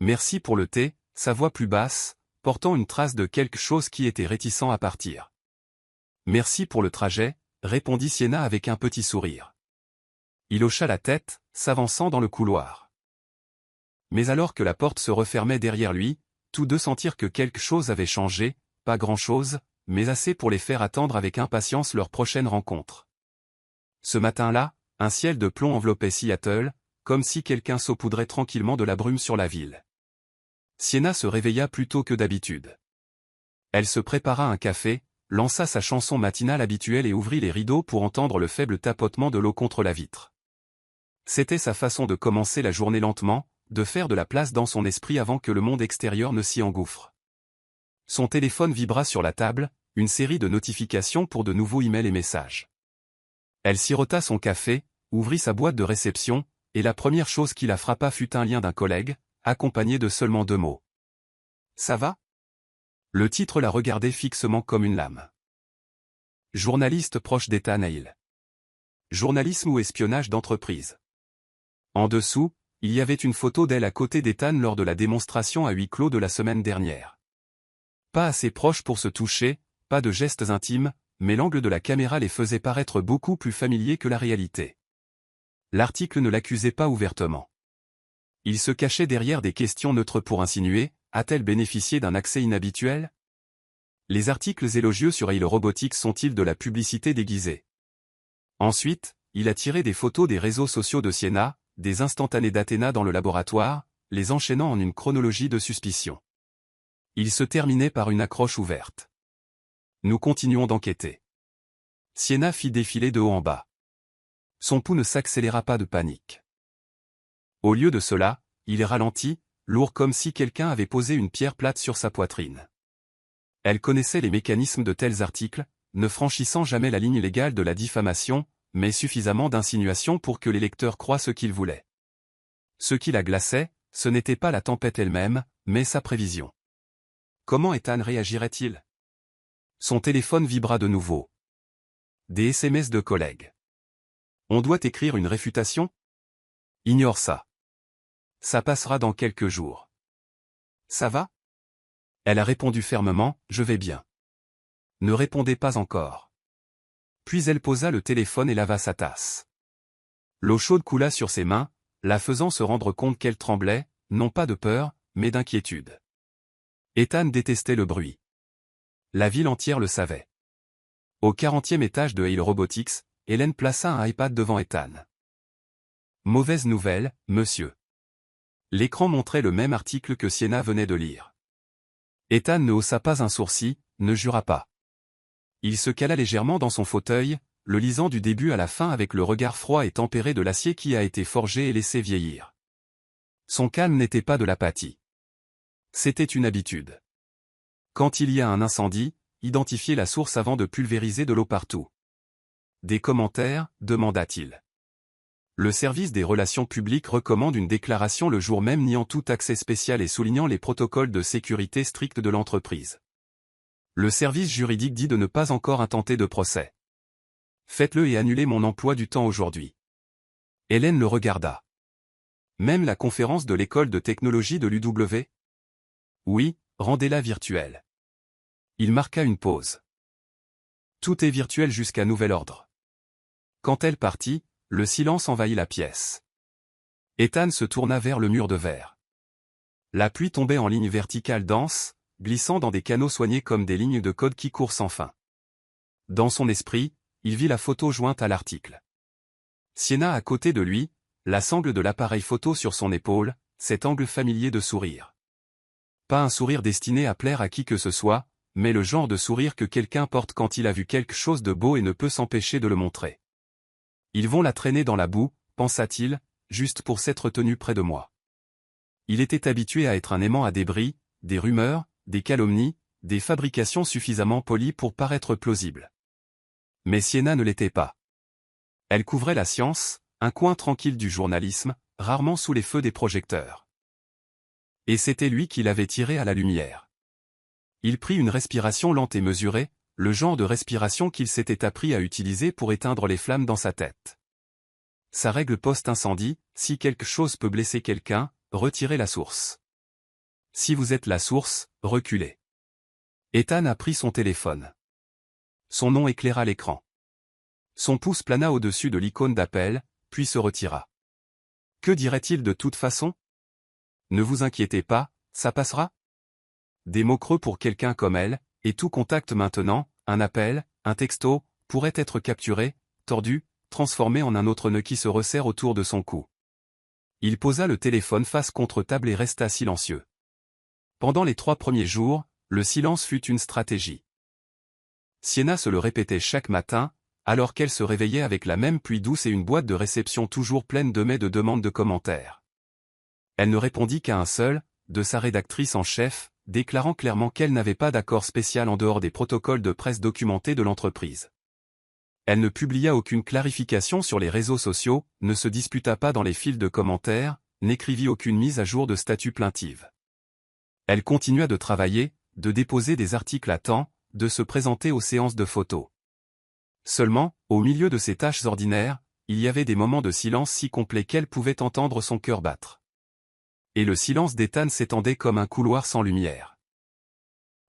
Merci pour le thé, sa voix plus basse, portant une trace de quelque chose qui était réticent à partir. Merci pour le trajet, répondit Sienna avec un petit sourire. Il hocha la tête, s'avançant dans le couloir. Mais alors que la porte se refermait derrière lui, tous deux sentirent que quelque chose avait changé, pas grand-chose, mais assez pour les faire attendre avec impatience leur prochaine rencontre. Ce matin-là, un ciel de plomb enveloppait Seattle, comme si quelqu'un saupoudrait tranquillement de la brume sur la ville. Sienna se réveilla plus tôt que d'habitude. Elle se prépara un café, lança sa chanson matinale habituelle et ouvrit les rideaux pour entendre le faible tapotement de l'eau contre la vitre. C'était sa façon de commencer la journée lentement, de faire de la place dans son esprit avant que le monde extérieur ne s'y engouffre. Son téléphone vibra sur la table, une série de notifications pour de nouveaux emails et messages. Elle sirota son café, ouvrit sa boîte de réception, et la première chose qui la frappa fut un lien d'un collègue, accompagné de seulement 2 mots. « Ça va ?» Le titre la regardait fixement comme une lame. Journaliste proche d'Ethan Hale. Journalisme ou espionnage d'entreprise. En dessous, il y avait une photo d'elle à côté d'Ethan lors de la démonstration à huis clos de la semaine dernière. Pas assez proches pour se toucher, pas de gestes intimes, mais l'angle de la caméra les faisait paraître beaucoup plus familiers que la réalité. L'article ne l'accusait pas ouvertement. Il se cachait derrière des questions neutres pour insinuer, a-t-elle bénéficié d'un accès inhabituel? Les articles élogieux sur Hale Robotics sont-ils de la publicité déguisée? Ensuite, il a tiré des photos des réseaux sociaux de Sienna, des instantanés d'Athéna dans le laboratoire, les enchaînant en une chronologie de suspicion. Il se terminait par une accroche ouverte. Nous continuons d'enquêter. Sienna fit défiler de haut en bas. Son pouls ne s'accéléra pas de panique. Au lieu de cela, il ralentit, lourd comme si quelqu'un avait posé une pierre plate sur sa poitrine. Elle connaissait les mécanismes de tels articles, ne franchissant jamais la ligne légale de la diffamation, mais suffisamment d'insinuations pour que les lecteurs croient ce qu'ils voulaient. Ce qui la glaçait, ce n'était pas la tempête elle-même, mais sa prévision. Comment Ethan réagirait-il? Son téléphone vibra de nouveau. Des SMS de collègues. On doit écrire une réfutation? Ignore ça. Ça passera dans quelques jours. Ça va? Elle a répondu fermement, je vais bien. Ne répondez pas encore. Puis elle posa le téléphone et lava sa tasse. L'eau chaude coula sur ses mains, la faisant se rendre compte qu'elle tremblait, non pas de peur, mais d'inquiétude. Ethan détestait le bruit. La ville entière le savait. Au 40e étage de Hale Robotics, Hélène plaça un iPad devant Ethan. Mauvaise nouvelle, monsieur. L'écran montrait le même article que Sienna venait de lire. Ethan ne haussa pas un sourcil, ne jura pas. Il se cala légèrement dans son fauteuil, le lisant du début à la fin avec le regard froid et tempéré de l'acier qui a été forgé et laissé vieillir. Son calme n'était pas de l'apathie. C'était une habitude. Quand il y a un incendie, identifier la source avant de pulvériser de l'eau partout. Des commentaires, demanda-t-il. Le service des relations publiques recommande une déclaration le jour même niant tout accès spécial et soulignant les protocoles de sécurité stricts de l'entreprise. Le service juridique dit de ne pas encore intenter de procès. Faites-le et annulez mon emploi du temps aujourd'hui. Hélène le regarda. Même la conférence de l'école de technologie de l'UW? Oui, rendez-la virtuelle. Il marqua une pause. Tout est virtuel jusqu'à nouvel ordre. Quand elle partit, le silence envahit la pièce. Ethan se tourna vers le mur de verre. La pluie tombait en lignes verticales denses, glissant dans des canaux soignés comme des lignes de code qui courent sans fin. Dans son esprit, il vit la photo jointe à l'article. Sienna à côté de lui, la sangle de l'appareil photo sur son épaule, cet angle familier de sourire. Pas un sourire destiné à plaire à qui que ce soit, mais le genre de sourire que quelqu'un porte quand il a vu quelque chose de beau et ne peut s'empêcher de le montrer. Ils vont la traîner dans la boue, pensa-t-il, juste pour s'être tenu près de moi. Il était habitué à être un aimant à débris, des rumeurs, des calomnies, des fabrications suffisamment polies pour paraître plausibles. Mais Sienna ne l'était pas. Elle couvrait la science, un coin tranquille du journalisme, rarement sous les feux des projecteurs. Et c'était lui qui l'avait tirée à la lumière. Il prit une respiration lente et mesurée, le genre de respiration qu'il s'était appris à utiliser pour éteindre les flammes dans sa tête. Sa règle post-incendie, si quelque chose peut blesser quelqu'un, retirez la source. Si vous êtes la source, reculez. Ethan a pris son téléphone. Son nom éclaira l'écran. Son pouce plana au-dessus de l'icône d'appel, puis se retira. Que dirait-il de toute façon? Ne vous inquiétez pas, ça passera. Des mots creux pour quelqu'un comme elle, et tout contact maintenant, un appel, un texto, pourrait être capturé, tordu, transformé en un autre nœud qui se resserre autour de son cou. Il posa le téléphone face contre table et resta silencieux. Pendant les 3 premiers jours, le silence fut une stratégie. Sienna se le répétait chaque matin, alors qu'elle se réveillait avec la même pluie douce et une boîte de réception toujours pleine de mails de demandes de commentaires. Elle ne répondit qu'à un seul, de sa rédactrice en chef, déclarant clairement qu'elle n'avait pas d'accord spécial en dehors des protocoles de presse documentés de l'entreprise. Elle ne publia aucune clarification sur les réseaux sociaux, ne se disputa pas dans les fils de commentaires, n'écrivit aucune mise à jour de statut plaintive. Elle continua de travailler, de déposer des articles à temps, de se présenter aux séances de photos. Seulement, au milieu de ces tâches ordinaires, il y avait des moments de silence si complets qu'elle pouvait entendre son cœur battre. Et le silence d'Ethan s'étendait comme un couloir sans lumière.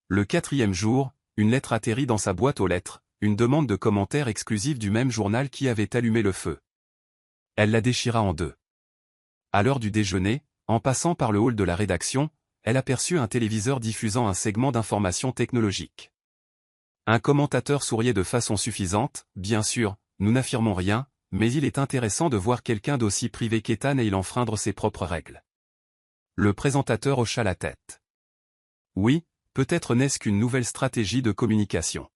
Le 4e jour, une lettre atterrit dans sa boîte aux lettres, une demande de commentaires exclusive du même journal qui avait allumé le feu. Elle la déchira en deux. À l'heure du déjeuner, en passant par le hall de la rédaction, elle aperçut un téléviseur diffusant un segment d'information technologique. Un commentateur souriait de façon suffisante, bien sûr, nous n'affirmons rien, mais il est intéressant de voir quelqu'un d'aussi privé qu'Ethan et il enfreindre ses propres règles. Le présentateur hocha la tête. Oui, peut-être n'est-ce qu'une nouvelle stratégie de communication.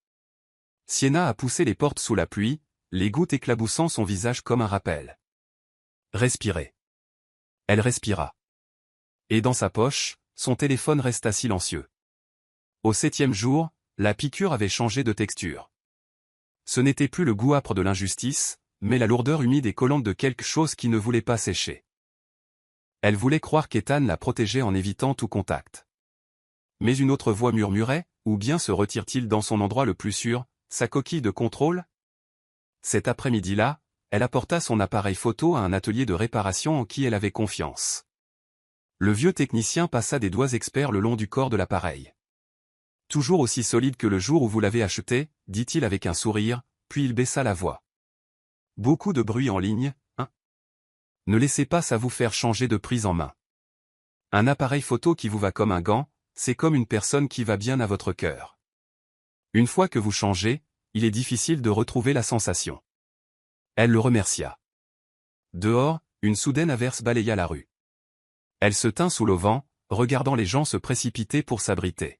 Sienna a poussé les portes sous la pluie, les gouttes éclaboussant son visage comme un rappel. Respirez. Elle respira. Et dans sa poche, son téléphone resta silencieux. Au 7e jour, la piqûre avait changé de texture. Ce n'était plus le goût âpre de l'injustice, mais la lourdeur humide et collante de quelque chose qui ne voulait pas sécher. Elle voulait croire qu'Ethan la protégeait en évitant tout contact. Mais une autre voix murmurait, ou bien se retire-t-il dans son endroit le plus sûr, sa coquille de contrôle? Cet après-midi-là, elle apporta son appareil photo à un atelier de réparation en qui elle avait confiance. Le vieux technicien passa des doigts experts le long du corps de l'appareil. Toujours aussi solide que le jour où vous l'avez acheté, dit-il avec un sourire, puis il baissa la voix. Beaucoup de bruit en ligne, hein? Ne laissez pas ça vous faire changer de prise en main. Un appareil photo qui vous va comme un gant, c'est comme une personne qui va bien à votre cœur. Une fois que vous changez, il est difficile de retrouver la sensation. Elle le remercia. Dehors, une soudaine averse balaya la rue. Elle se tint sous le vent, regardant les gens se précipiter pour s'abriter.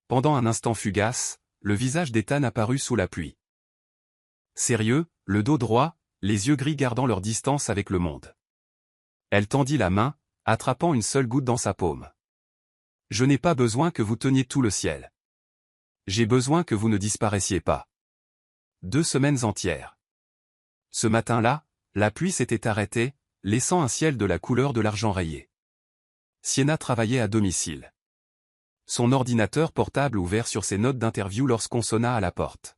Pendant un instant fugace, le visage d'Ethan apparut sous la pluie. Sérieux, le dos droit, les yeux gris gardant leur distance avec le monde. Elle tendit la main, attrapant une seule goutte dans sa paume. Je n'ai pas besoin que vous teniez tout le ciel. J'ai besoin que vous ne disparaissiez pas. 2 semaines entières. Ce matin-là, la pluie s'était arrêtée, laissant un ciel de la couleur de l'argent rayé. Sienna travaillait à domicile. Son ordinateur portable ouvert sur ses notes d'interview lorsqu'on sonna à la porte.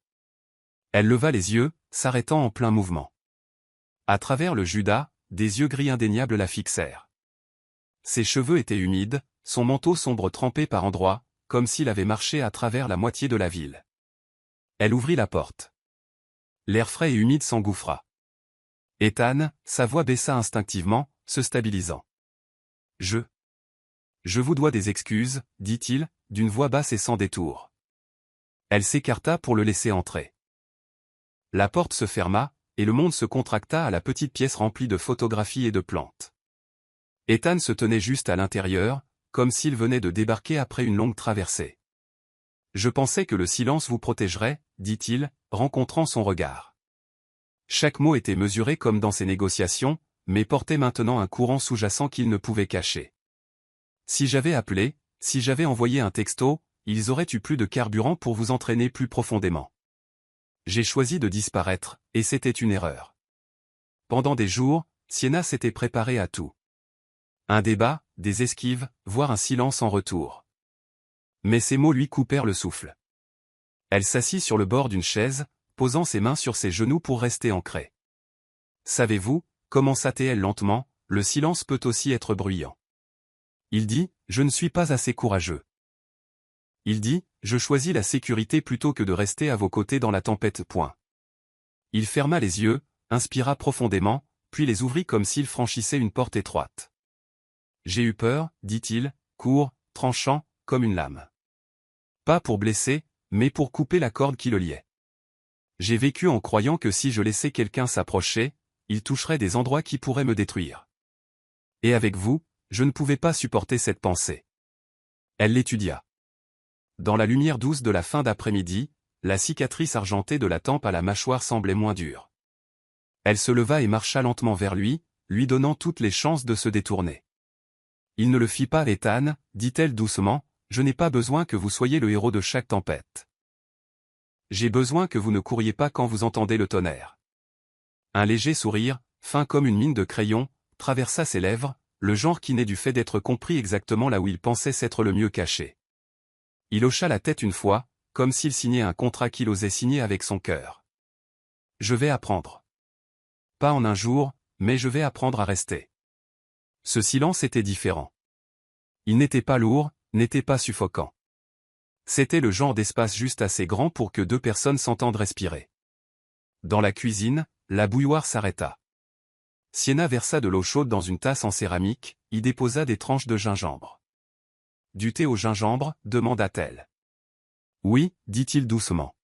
Elle leva les yeux, s'arrêtant en plein mouvement. À travers le judas, des yeux gris indéniables la fixèrent. Ses cheveux étaient humides, son manteau sombre trempé par endroits, comme s'il avait marché à travers la moitié de la ville. Elle ouvrit la porte. L'air frais et humide s'engouffra. Ethan, sa voix baissa instinctivement, se stabilisant. Je vous dois des excuses, dit-il, d'une voix basse et sans détour. Elle s'écarta pour le laisser entrer. La porte se ferma, et le monde se contracta à la petite pièce remplie de photographies et de plantes. Ethan se tenait juste à l'intérieur, comme s'il venait de débarquer après une longue traversée. Je pensais que le silence vous protégerait, dit-il, rencontrant son regard. Chaque mot était mesuré comme dans ses négociations, mais portait maintenant un courant sous-jacent qu'il ne pouvait cacher. Si j'avais appelé, si j'avais envoyé un texto, ils auraient eu plus de carburant pour vous entraîner plus profondément. J'ai choisi de disparaître, et c'était une erreur. Pendant des jours, Sienna s'était préparée à tout. Un débat, des esquives, voire un silence en retour. Mais ces mots lui coupèrent le souffle. Elle s'assit sur le bord d'une chaise, posant ses mains sur ses genoux pour rester ancrée. Savez-vous, commença-t-elle lentement, le silence peut aussi être bruyant. Il dit, je ne suis pas assez courageux. Il dit, je choisis la sécurité plutôt que de rester à vos côtés dans la tempête. Point. Il ferma les yeux, inspira profondément, puis les ouvrit comme s'il franchissait une porte étroite. J'ai eu peur, dit-il, court, tranchant, comme une lame. Pas pour blesser, mais pour couper la corde qui le liait. J'ai vécu en croyant que si je laissais quelqu'un s'approcher, il toucherait des endroits qui pourraient me détruire. Et avec vous, je ne pouvais pas supporter cette pensée. Elle l'étudia. Dans la lumière douce de la fin d'après-midi, la cicatrice argentée de la tempe à la mâchoire semblait moins dure. Elle se leva et marcha lentement vers lui donnant toutes les chances de se détourner. Il ne le fit pas, Ethan, dit-elle doucement, je n'ai pas besoin que vous soyez le héros de chaque tempête. J'ai besoin que vous ne couriez pas quand vous entendez le tonnerre. Un léger sourire, fin comme une mine de crayon, traversa ses lèvres, le genre qui naît du fait d'être compris exactement là où il pensait s'être le mieux caché. Il hocha la tête une fois, comme s'il signait un contrat qu'il osait signer avec son cœur. Je vais apprendre. Pas en un jour, mais je vais apprendre à rester. Ce silence était différent. Il n'était pas lourd, n'était pas suffocant. C'était le genre d'espace juste assez grand pour que deux personnes s'entendent respirer. Dans la cuisine, la bouilloire s'arrêta. Sienna versa de l'eau chaude dans une tasse en céramique, y déposa des tranches de gingembre. Du thé au gingembre, demanda-t-elle. Oui, dit-il doucement.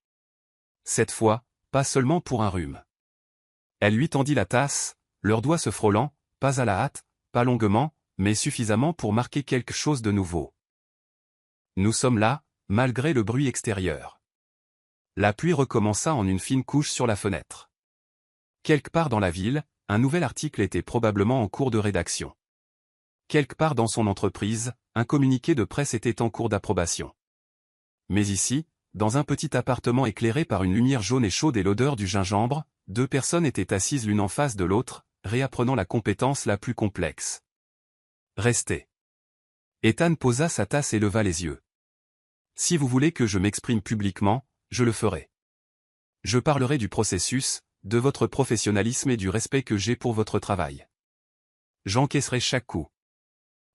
Cette fois, pas seulement pour un rhume. Elle lui tendit la tasse, leurs doigts se frôlant, pas à la hâte, pas longuement, mais suffisamment pour marquer quelque chose de nouveau. Nous sommes là, malgré le bruit extérieur. La pluie recommença en une fine couche sur la fenêtre. Quelque part dans la ville, un nouvel article était probablement en cours de rédaction. Quelque part dans son entreprise, un communiqué de presse était en cours d'approbation. Mais ici, dans un petit appartement éclairé par une lumière jaune et chaude et l'odeur du gingembre, deux personnes étaient assises l'une en face de l'autre, réapprenant la compétence la plus complexe. Restez. Ethan posa sa tasse et leva les yeux. Si vous voulez que je m'exprime publiquement, je le ferai. Je parlerai du processus, de votre professionnalisme et du respect que j'ai pour votre travail. J'encaisserai chaque coup.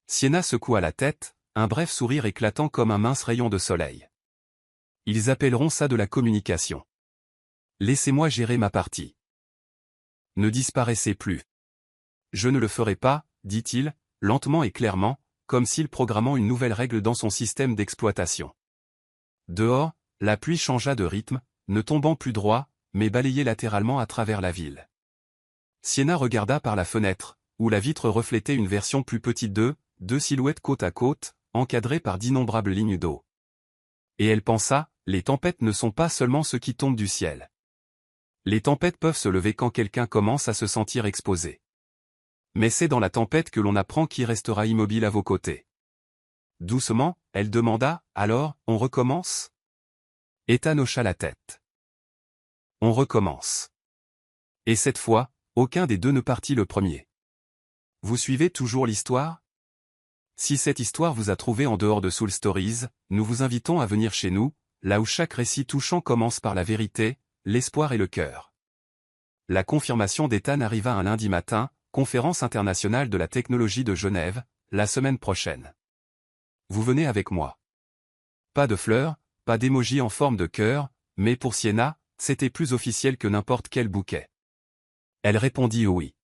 Sienna secoua la tête, un bref sourire éclatant comme un mince rayon de soleil. Ils appelleront ça de la communication. Laissez-moi gérer ma partie. Ne disparaissez plus. Je ne le ferai pas, dit-il, lentement et clairement, comme s'il programmait une nouvelle règle dans son système d'exploitation. Dehors, la pluie changea de rythme, ne tombant plus droit, mais balayait latéralement à travers la ville. Sienna regarda par la fenêtre, où la vitre reflétait une version plus petite deux silhouettes côte à côte, encadrées par d'innombrables lignes d'eau. Et elle pensa, les tempêtes ne sont pas seulement ce qui tombe du ciel. Les tempêtes peuvent se lever quand quelqu'un commence à se sentir exposé. Mais c'est dans la tempête que l'on apprend qui restera immobile à vos côtés. Doucement, elle demanda, alors, on recommence ? Ethan hocha la tête. On recommence. Et cette fois, aucun des deux ne partit le premier. Vous suivez toujours l'histoire ? Si cette histoire vous a trouvé en dehors de Soul Stories, nous vous invitons à venir chez nous, là où chaque récit touchant commence par la vérité, l'espoir et le cœur. La confirmation d'Ethan arriva un lundi matin, conférence internationale de la technologie de Genève, la semaine prochaine. Vous venez avec moi. Pas de fleurs, pas d'émoji en forme de cœur, mais pour Sienna, c'était plus officiel que n'importe quel bouquet. Elle répondit oui.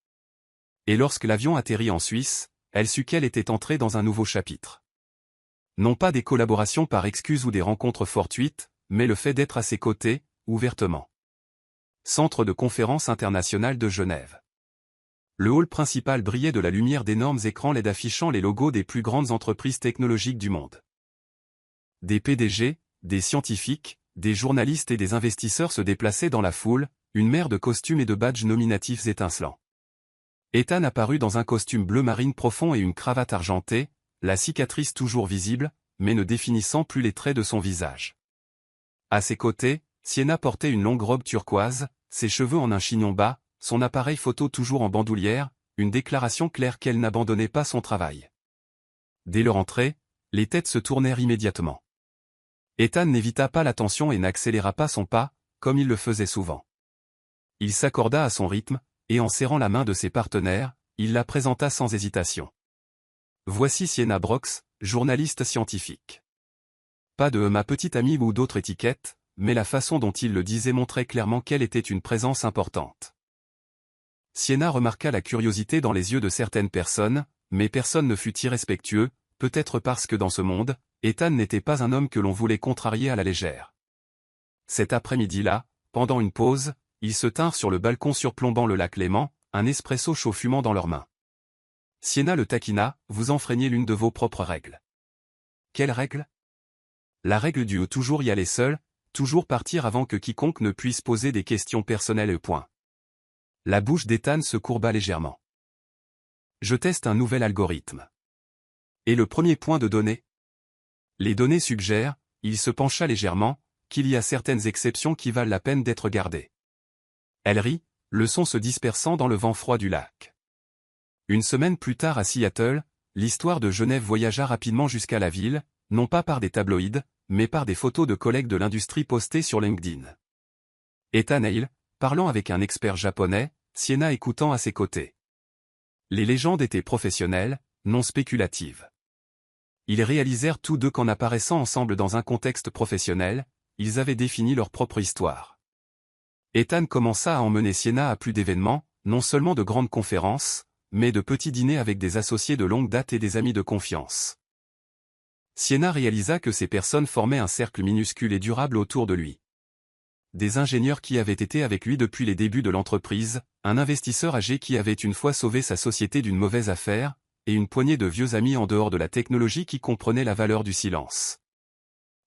Et lorsque l'avion atterrit en Suisse, elle sut qu'elle était entrée dans un nouveau chapitre. Non pas des collaborations par excuse ou des rencontres fortuites, mais le fait d'être à ses côtés, ouvertement. Centre de conférence internationale de Genève. Le hall principal brillait de la lumière d'énormes écrans LED affichant les logos des plus grandes entreprises technologiques du monde. Des PDG, des scientifiques, des journalistes et des investisseurs se déplaçaient dans la foule, une mer de costumes et de badges nominatifs étincelants. Ethan apparut dans un costume bleu marine profond et une cravate argentée, la cicatrice toujours visible, mais ne définissant plus les traits de son visage. À ses côtés, Sienna portait une longue robe turquoise, ses cheveux en un chignon bas, son appareil photo toujours en bandoulière, une déclaration claire qu'elle n'abandonnait pas son travail. Dès leur entrée, les têtes se tournèrent immédiatement. Ethan n'évita pas l'attention et n'accéléra pas son pas, comme il le faisait souvent. Il s'accorda à son rythme, et en serrant la main de ses partenaires, il la présenta sans hésitation. Voici Sienna Brox, journaliste scientifique. Pas de ma petite amie ou d'autres étiquettes, mais la façon dont il le disait montrait clairement qu'elle était une présence importante. Sienna remarqua la curiosité dans les yeux de certaines personnes, mais personne ne fut irrespectueux, peut-être parce que dans ce monde, Ethan n'était pas un homme que l'on voulait contrarier à la légère. Cet après-midi-là, pendant une pause, ils se tinrent sur le balcon surplombant le lac Léman, un espresso chaud fumant dans leurs mains. Sienna le taquina, vous enfreignez l'une de vos propres règles. Quelle règle? La règle du toujours y aller seul, toujours partir avant que quiconque ne puisse poser des questions personnelles. Point. La bouche d'Ethan se courba légèrement. Je teste un nouvel algorithme. Et le premier point de données? Les données suggèrent, il se pencha légèrement, qu'il y a certaines exceptions qui valent la peine d'être gardées. Elle rit, le son se dispersant dans le vent froid du lac. Une semaine plus tard à Seattle, l'histoire de Genève voyagea rapidement jusqu'à la ville, non pas par des tabloïds, mais par des photos de collègues de l'industrie postées sur LinkedIn. Ethan Hale, parlant avec un expert japonais, Sienna écoutant à ses côtés. Les légendes étaient professionnelles, non spéculatives. Ils réalisèrent tous deux qu'en apparaissant ensemble dans un contexte professionnel, ils avaient défini leur propre histoire. Ethan commença à emmener Sienna à plus d'événements, non seulement de grandes conférences, mais de petits dîners avec des associés de longue date et des amis de confiance. Sienna réalisa que ces personnes formaient un cercle minuscule et durable autour de lui. Des ingénieurs qui avaient été avec lui depuis les débuts de l'entreprise, un investisseur âgé qui avait une fois sauvé sa société d'une mauvaise affaire, et une poignée de vieux amis en dehors de la technologie qui comprenaient la valeur du silence.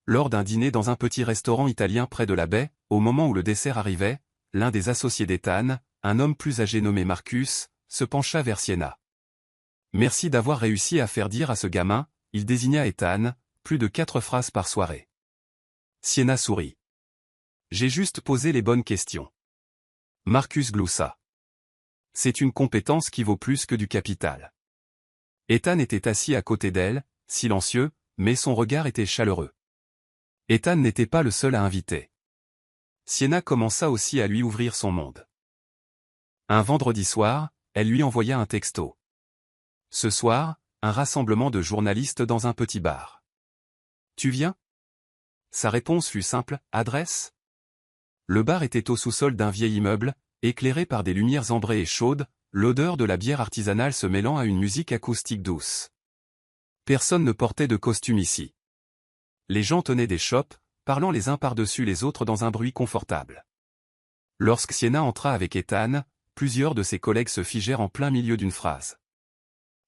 Lors d'un dîner dans un petit restaurant italien près de la baie, au moment où le dessert arrivait, l'un des associés d'Ethan, un homme plus âgé nommé Marcus, se pencha vers Sienna. Merci d'avoir réussi à faire dire à ce gamin, il désigna Ethan, plus de 4 phrases par soirée. Sienna sourit. J'ai juste posé les bonnes questions. Marcus gloussa. C'est une compétence qui vaut plus que du capital. Ethan était assis à côté d'elle, silencieux, mais son regard était chaleureux. Ethan n'était pas le seul à inviter. Sienna commença aussi à lui ouvrir son monde. Un vendredi soir, elle lui envoya un texto. Ce soir, un rassemblement de journalistes dans un petit bar. Tu viens? Sa réponse fut simple, adresse? Le bar était au sous-sol d'un vieil immeuble, éclairé par des lumières ambrées et chaudes, l'odeur de la bière artisanale se mêlant à une musique acoustique douce. Personne ne portait de costume ici. Les gens tenaient des chopes, parlant les uns par-dessus les autres dans un bruit confortable. Lorsque Sienna entra avec Ethan, plusieurs de ses collègues se figèrent en plein milieu d'une phrase.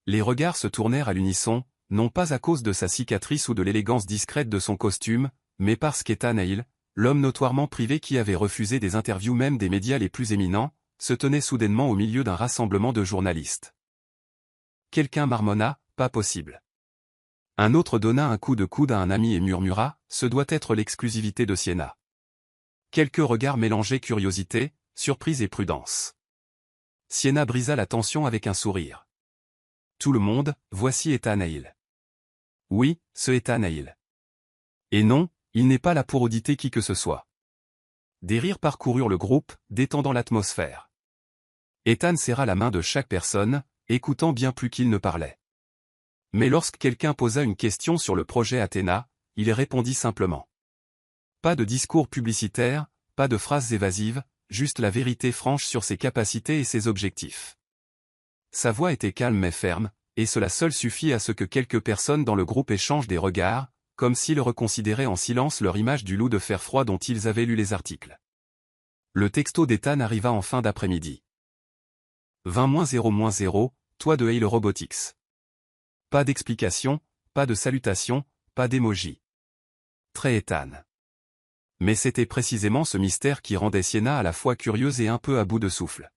Les regards se tournèrent à l'unisson, non pas à cause de sa cicatrice ou de l'élégance discrète de son costume, mais parce qu'Ethan Hale, l'homme notoirement privé qui avait refusé des interviews même des médias les plus éminents, se tenait soudainement au milieu d'un rassemblement de journalistes. Quelqu'un marmonna, pas possible. Un autre donna un coup de coude à un ami et murmura, ce doit être l'exclusivité de Sienna. Quelques regards mélangeaient curiosité, surprise et prudence. Sienna brisa la tension avec un sourire. Tout le monde, voici Ethan Hale. Oui, ce Ethan Hale. Et non, il n'est pas là pour auditer qui que ce soit. Des rires parcoururent le groupe, détendant l'atmosphère. Ethan serra la main de chaque personne, écoutant bien plus qu'il ne parlait. Mais lorsque quelqu'un posa une question sur le projet Athéna, il répondit simplement. Pas de discours publicitaire, pas de phrases évasives, juste la vérité franche sur ses capacités et ses objectifs. Sa voix était calme mais ferme, et cela seul suffit à ce que quelques personnes dans le groupe échangent des regards, comme s'ils reconsidéraient en silence leur image du loup de fer froid dont ils avaient lu les articles. Le texto d'Ethan arriva en fin d'après-midi. 20-0-0, toi de Hale Robotics. Pas d'explication, pas de salutation, pas d'émoji. Très Ethan. Mais c'était précisément ce mystère qui rendait Sienna à la fois curieuse et un peu à bout de souffle.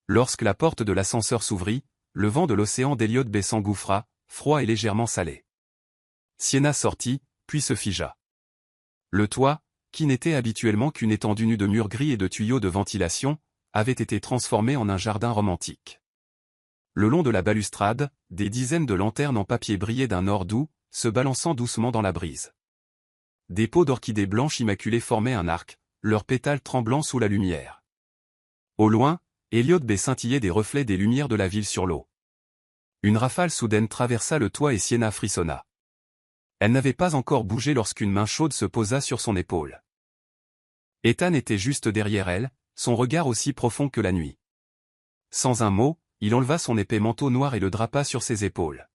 Lorsque la porte de l'ascenseur s'ouvrit, le vent de l'océan d'Elliott Bay s'engouffra, froid et légèrement salé. Sienna sortit, puis se figea. Le toit, qui n'était habituellement qu'une étendue nue de murs gris et de tuyaux de ventilation, avait été transformé en un jardin romantique. Le long de la balustrade, des dizaines de lanternes en papier brillaient d'un or doux, se balançant doucement dans la brise. Des pots d'orchidées blanches immaculées formaient un arc, leurs pétales tremblant sous la lumière. Au loin, Elliott Bay scintillait des reflets des lumières de la ville sur l'eau. Une rafale soudaine traversa le toit et Sienna frissonna. Elle n'avait pas encore bougé lorsqu'une main chaude se posa sur son épaule. Ethan était juste derrière elle, son regard aussi profond que la nuit. Sans un mot, il enleva son épais manteau noir et le drapa sur ses épaules.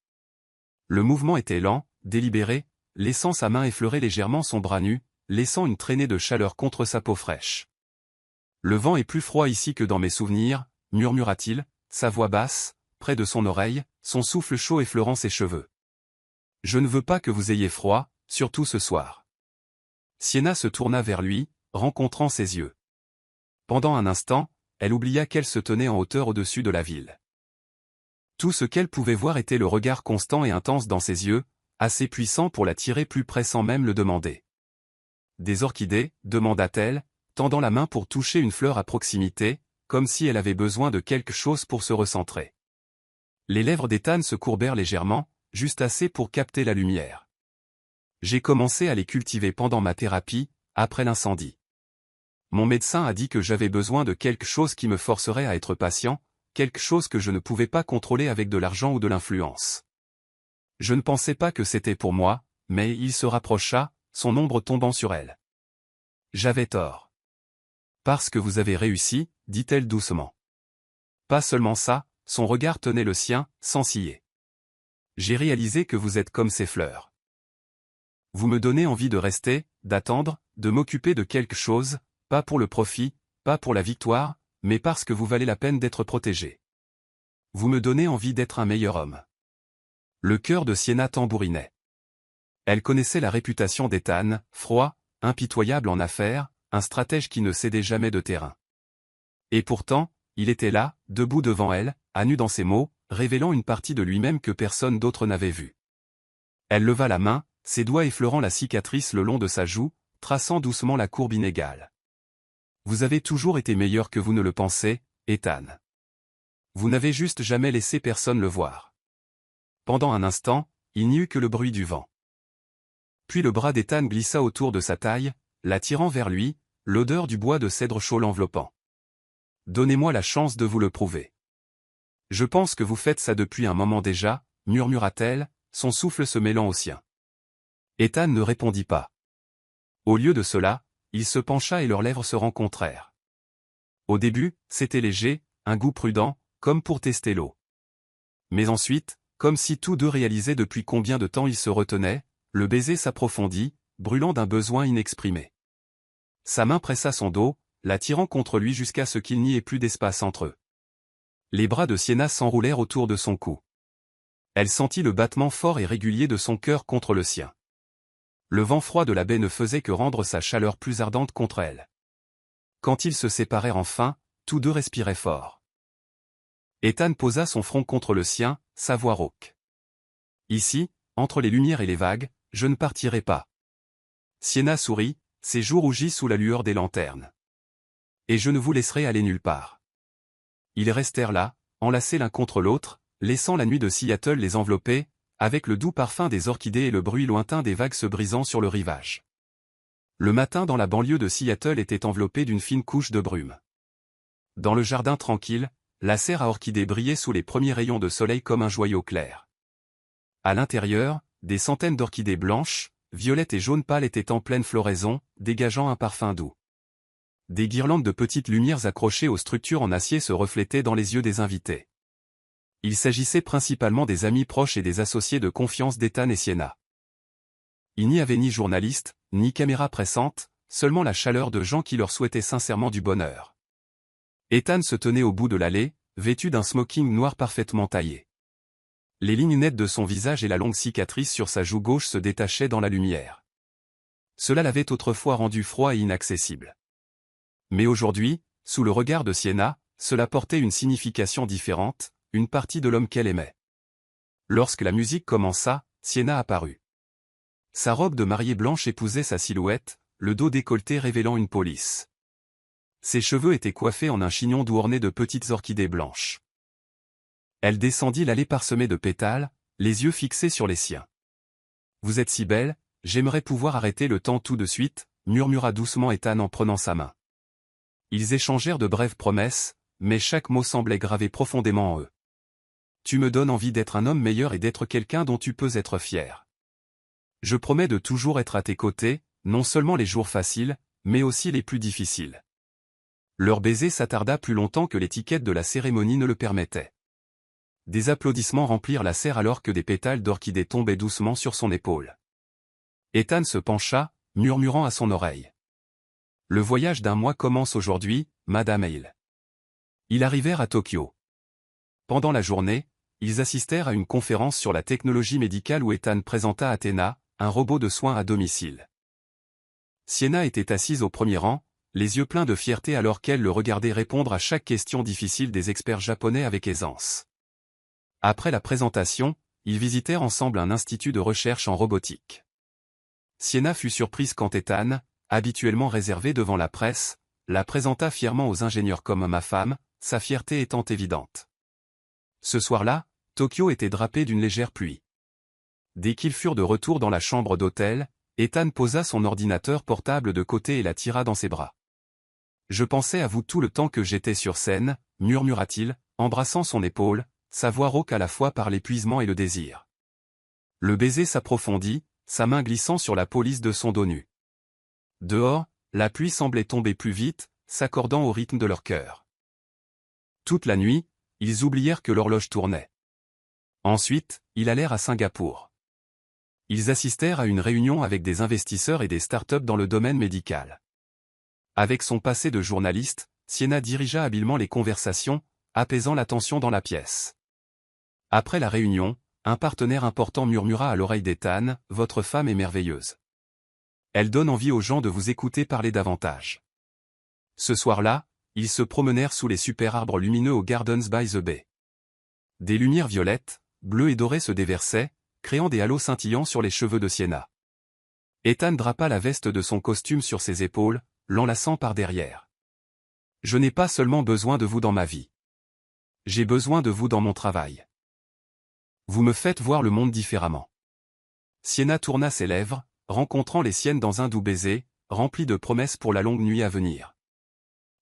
Le mouvement était lent, délibéré, laissant sa main effleurer légèrement son bras nu, laissant une traînée de chaleur contre sa peau fraîche. « Le vent est plus froid ici que dans mes souvenirs, » murmura-t-il, sa voix basse, près de son oreille, son souffle chaud effleurant ses cheveux. « Je ne veux pas que vous ayez froid, surtout ce soir. » Sienna se tourna vers lui, rencontrant ses yeux. Pendant un instant, elle oublia qu'elle se tenait en hauteur au-dessus de la ville. Tout ce qu'elle pouvait voir était le regard constant et intense dans ses yeux, assez puissant pour l'attirer plus près sans même le demander. « Des orchidées » demanda-t-elle, tendant la main pour toucher une fleur à proximité, comme si elle avait besoin de quelque chose pour se recentrer. Les lèvres d'Ethan se courbèrent légèrement, juste assez pour capter la lumière. « J'ai commencé à les cultiver pendant ma thérapie, après l'incendie. Mon médecin a dit que j'avais besoin de quelque chose qui me forcerait à être patient, quelque chose que je ne pouvais pas contrôler avec de l'argent ou de l'influence. Je ne pensais pas que c'était pour moi, mais il se rapprocha, son ombre tombant sur elle. J'avais tort. Parce que vous avez réussi, dit-elle doucement. Pas seulement ça, son regard tenait le sien, sans ciller. J'ai réalisé que vous êtes comme ces fleurs. Vous me donnez envie de rester, d'attendre, de m'occuper de quelque chose, pas pour le profit, pas pour la victoire, mais parce que vous valez la peine d'être protégé. Vous me donnez envie d'être un meilleur homme. Le cœur de Sienna tambourinait. Elle connaissait la réputation d'Ethan, froid, impitoyable en affaires, un stratège qui ne cédait jamais de terrain. Et pourtant, il était là, debout devant elle, à nu dans ses mots, révélant une partie de lui-même que personne d'autre n'avait vue. Elle leva la main, ses doigts effleurant la cicatrice le long de sa joue, traçant doucement la courbe inégale. Vous avez toujours été meilleur que vous ne le pensez, Ethan. Vous n'avez juste jamais laissé personne le voir. Pendant un instant, il n'y eut que le bruit du vent. Puis le bras d'Ethan glissa autour de sa taille, l'attirant vers lui, l'odeur du bois de cèdre chaud l'enveloppant. Donnez-moi la chance de vous le prouver. Je pense que vous faites ça depuis un moment déjà, murmura-t-elle, son souffle se mêlant au sien. Ethan ne répondit pas. Au lieu de cela, il se pencha et leurs lèvres se rencontrèrent. Au début, c'était léger, un goût prudent, comme pour tester l'eau. Mais ensuite, comme si tous deux réalisaient depuis combien de temps ils se retenaient, le baiser s'approfondit, brûlant d'un besoin inexprimé. Sa main pressa son dos, l'attirant contre lui jusqu'à ce qu'il n'y ait plus d'espace entre eux. Les bras de Sienna s'enroulèrent autour de son cou. Elle sentit le battement fort et régulier de son cœur contre le sien. Le vent froid de la baie ne faisait que rendre sa chaleur plus ardente contre elle. Quand ils se séparèrent enfin, tous deux respiraient fort. Ethan posa son front contre le sien, sa voix rauque. « Ici, entre les lumières et les vagues, je ne partirai pas. » Sienna sourit, ses joues rougies sous la lueur des lanternes. « Et je ne vous laisserai aller nulle part. » Ils restèrent là, enlacés l'un contre l'autre, laissant la nuit de Seattle les envelopper, avec le doux parfum des orchidées et le bruit lointain des vagues se brisant sur le rivage. Le matin dans la banlieue de Seattle était enveloppé d'une fine couche de brume. Dans le jardin tranquille, la serre à orchidées brillait sous les premiers rayons de soleil comme un joyau clair. À l'intérieur, des centaines d'orchidées blanches, violettes et jaunes pâles étaient en pleine floraison, dégageant un parfum doux. Des guirlandes de petites lumières accrochées aux structures en acier se reflétaient dans les yeux des invités. Il s'agissait principalement des amis proches et des associés de confiance d'Ethan et Sienna. Il n'y avait ni journalistes, ni caméras pressantes, seulement la chaleur de gens qui leur souhaitaient sincèrement du bonheur. Ethan se tenait au bout de l'allée, vêtu d'un smoking noir parfaitement taillé. Les lignes nettes de son visage et la longue cicatrice sur sa joue gauche se détachaient dans la lumière. Cela l'avait autrefois rendu froid et inaccessible. Mais aujourd'hui, sous le regard de Sienna, cela portait une signification différente, une partie de l'homme qu'elle aimait. Lorsque la musique commença, Sienna apparut. Sa robe de mariée blanche épousait sa silhouette, le dos décolleté révélant une peau lisse. Ses cheveux étaient coiffés en un chignon doux orné de petites orchidées blanches. Elle descendit l'allée parsemée de pétales, les yeux fixés sur les siens. « Vous êtes si belle, j'aimerais pouvoir arrêter le temps tout de suite » murmura doucement Ethan en prenant sa main. Ils échangèrent de brèves promesses, mais chaque mot semblait gravé profondément en eux. Tu me donnes envie d'être un homme meilleur et d'être quelqu'un dont tu peux être fier. Je promets de toujours être à tes côtés, non seulement les jours faciles, mais aussi les plus difficiles. Leur baiser s'attarda plus longtemps que l'étiquette de la cérémonie ne le permettait. Des applaudissements remplirent la serre alors que des pétales d'orchidée tombaient doucement sur son épaule. Ethan se pencha, murmurant à son oreille. Le voyage d'un mois commence aujourd'hui, Madame Hale. Ils arrivèrent à Tokyo. Pendant la journée, ils assistèrent à une conférence sur la technologie médicale où Ethan présenta Athena, un robot de soins à domicile. Sienna était assise au premier rang, les yeux pleins de fierté alors qu'elle le regardait répondre à chaque question difficile des experts japonais avec aisance. Après la présentation, ils visitèrent ensemble un institut de recherche en robotique. Sienna fut surprise quand Ethan, habituellement réservé devant la presse, la présenta fièrement aux ingénieurs comme ma femme, sa fierté étant évidente. Ce soir-là, Tokyo était drapé d'une légère pluie. Dès qu'ils furent de retour dans la chambre d'hôtel, Ethan posa son ordinateur portable de côté et la tira dans ses bras. « Je pensais à vous tout le temps que j'étais sur scène, » murmura-t-il, embrassant son épaule, sa voix rauque à la fois par l'épuisement et le désir. Le baiser s'approfondit, sa main glissant sur la police de son dos nu. Dehors, la pluie semblait tomber plus vite, s'accordant au rythme de leur cœur. Toute la nuit, ils oublièrent que l'horloge tournait. Ensuite, ils allèrent à Singapour. Ils assistèrent à une réunion avec des investisseurs et des startups dans le domaine médical. Avec son passé de journaliste, Sienna dirigea habilement les conversations, apaisant la tension dans la pièce. Après la réunion, un partenaire important murmura à l'oreille d'Ethan, « Votre femme est merveilleuse. Elle donne envie aux gens de vous écouter parler davantage. » Ce soir-là, ils se promenèrent sous les super arbres lumineux au Gardens by the Bay. Des lumières violettes, bleues et dorées se déversaient, créant des halos scintillants sur les cheveux de Sienna. Ethan drapa la veste de son costume sur ses épaules, l'enlaçant par derrière. « Je n'ai pas seulement besoin de vous dans ma vie. J'ai besoin de vous dans mon travail. Vous me faites voir le monde différemment. » Sienna tourna ses lèvres, rencontrant les siennes dans un doux baiser, rempli de promesses pour la longue nuit à venir.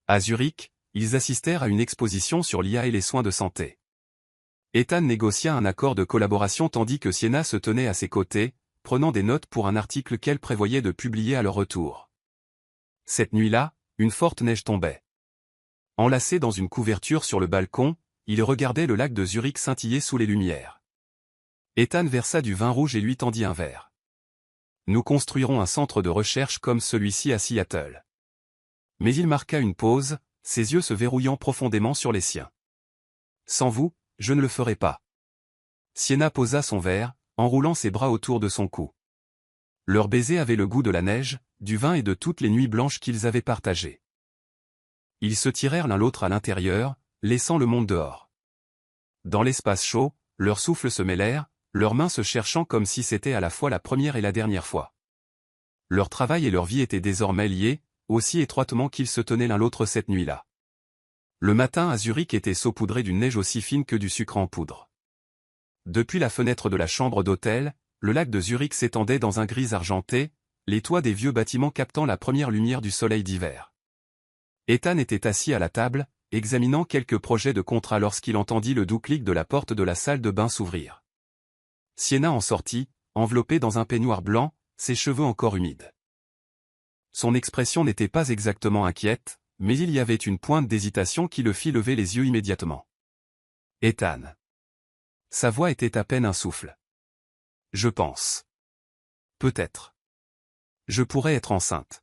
À Zurich, ils assistèrent à une exposition sur l'IA et les soins de santé. Ethan négocia un accord de collaboration tandis que Sienna se tenait à ses côtés, prenant des notes pour un article qu'elle prévoyait de publier à leur retour. Cette nuit-là, une forte neige tombait. Enlacés dans une couverture sur le balcon, ils regardaient le lac de Zurich scintiller sous les lumières. Ethan versa du vin rouge et lui tendit un verre. « Nous construirons un centre de recherche comme celui-ci à Seattle. » Mais il marqua une pause, ses yeux se verrouillant profondément sur les siens. « Sans vous, je ne le ferai pas. » Sienna posa son verre, enroulant ses bras autour de son cou. Leur baiser avait le goût de la neige, du vin et de toutes les nuits blanches qu'ils avaient partagées. Ils se tirèrent l'un l'autre à l'intérieur, laissant le monde dehors. Dans l'espace chaud, leurs souffles se mêlèrent, leurs mains se cherchant comme si c'était à la fois la première et la dernière fois. Leur travail et leur vie étaient désormais liés, aussi étroitement qu'ils se tenaient l'un l'autre cette nuit-là. Le matin à Zurich était saupoudré d'une neige aussi fine que du sucre en poudre. Depuis la fenêtre de la chambre d'hôtel, le lac de Zurich s'étendait dans un gris argenté, les toits des vieux bâtiments captant la première lumière du soleil d'hiver. Ethan était assis à la table, examinant quelques projets de contrat lorsqu'il entendit le doux clic de la porte de la salle de bain s'ouvrir. Sienna en sortit, enveloppée dans un peignoir blanc, ses cheveux encore humides. Son expression n'était pas exactement inquiète, mais il y avait une pointe d'hésitation qui le fit lever les yeux immédiatement. « Ethan. » Sa voix était à peine un souffle. « Je pense. Peut-être. Je pourrais être enceinte. »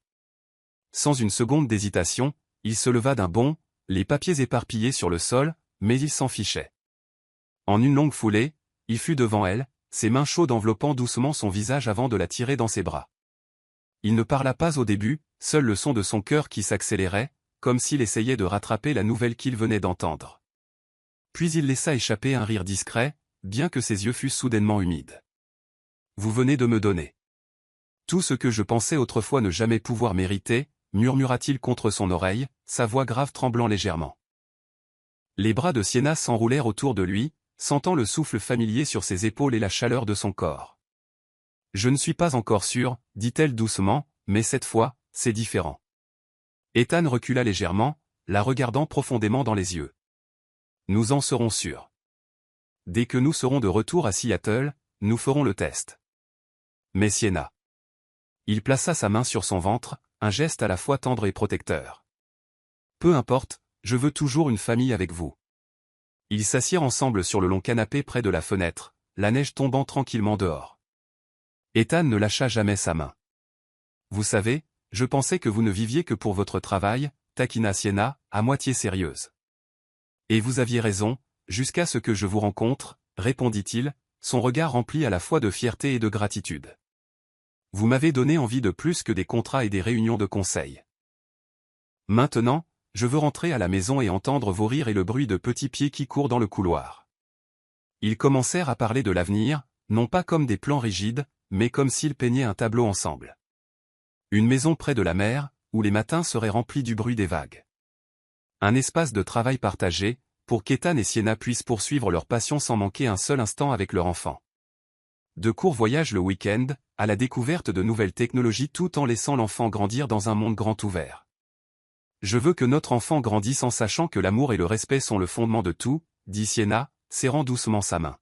Sans une seconde d'hésitation, il se leva d'un bond, les papiers éparpillés sur le sol, mais il s'en fichait. En une longue foulée, il fut devant elle, ses mains chaudes enveloppant doucement son visage avant de la tirer dans ses bras. Il ne parla pas au début, seul le son de son cœur qui s'accélérait, comme s'il essayait de rattraper la nouvelle qu'il venait d'entendre. Puis il laissa échapper un rire discret, bien que ses yeux fussent soudainement humides. « Vous venez de me donner tout ce que je pensais autrefois ne jamais pouvoir mériter, » murmura-t-il contre son oreille, sa voix grave tremblant légèrement. Les bras de Sienna s'enroulèrent autour de lui, sentant le souffle familier sur ses épaules et la chaleur de son corps. « Je ne suis pas encore sûre, » dit-elle doucement, « mais cette fois, c'est différent. » Ethan recula légèrement, la regardant profondément dans les yeux. Nous en serons sûrs. Dès que nous serons de retour à Seattle, nous ferons le test. Mais Sienna. Il plaça sa main sur son ventre, un geste à la fois tendre et protecteur. Peu importe, je veux toujours une famille avec vous. Ils s'assirent ensemble sur le long canapé près de la fenêtre, la neige tombant tranquillement dehors. Ethan ne lâcha jamais sa main. Vous savez, je pensais que vous ne viviez que pour votre travail, taquina Sienna, à moitié sérieuse. Et vous aviez raison, jusqu'à ce que je vous rencontre, répondit-il, son regard rempli à la fois de fierté et de gratitude. Vous m'avez donné envie de plus que des contrats et des réunions de conseil. Maintenant, je veux rentrer à la maison et entendre vos rires et le bruit de petits pieds qui courent dans le couloir. Ils commencèrent à parler de l'avenir, non pas comme des plans rigides, mais comme s'ils peignaient un tableau ensemble. Une maison près de la mer, où les matins seraient remplis du bruit des vagues. Un espace de travail partagé, pour qu'Ethan et Sienna puissent poursuivre leur passion sans manquer un seul instant avec leur enfant. De courts voyages le week-end, à la découverte de nouvelles technologies tout en laissant l'enfant grandir dans un monde grand ouvert. Je veux que notre enfant grandisse en sachant que l'amour et le respect sont le fondement de tout, dit Sienna, serrant doucement sa main.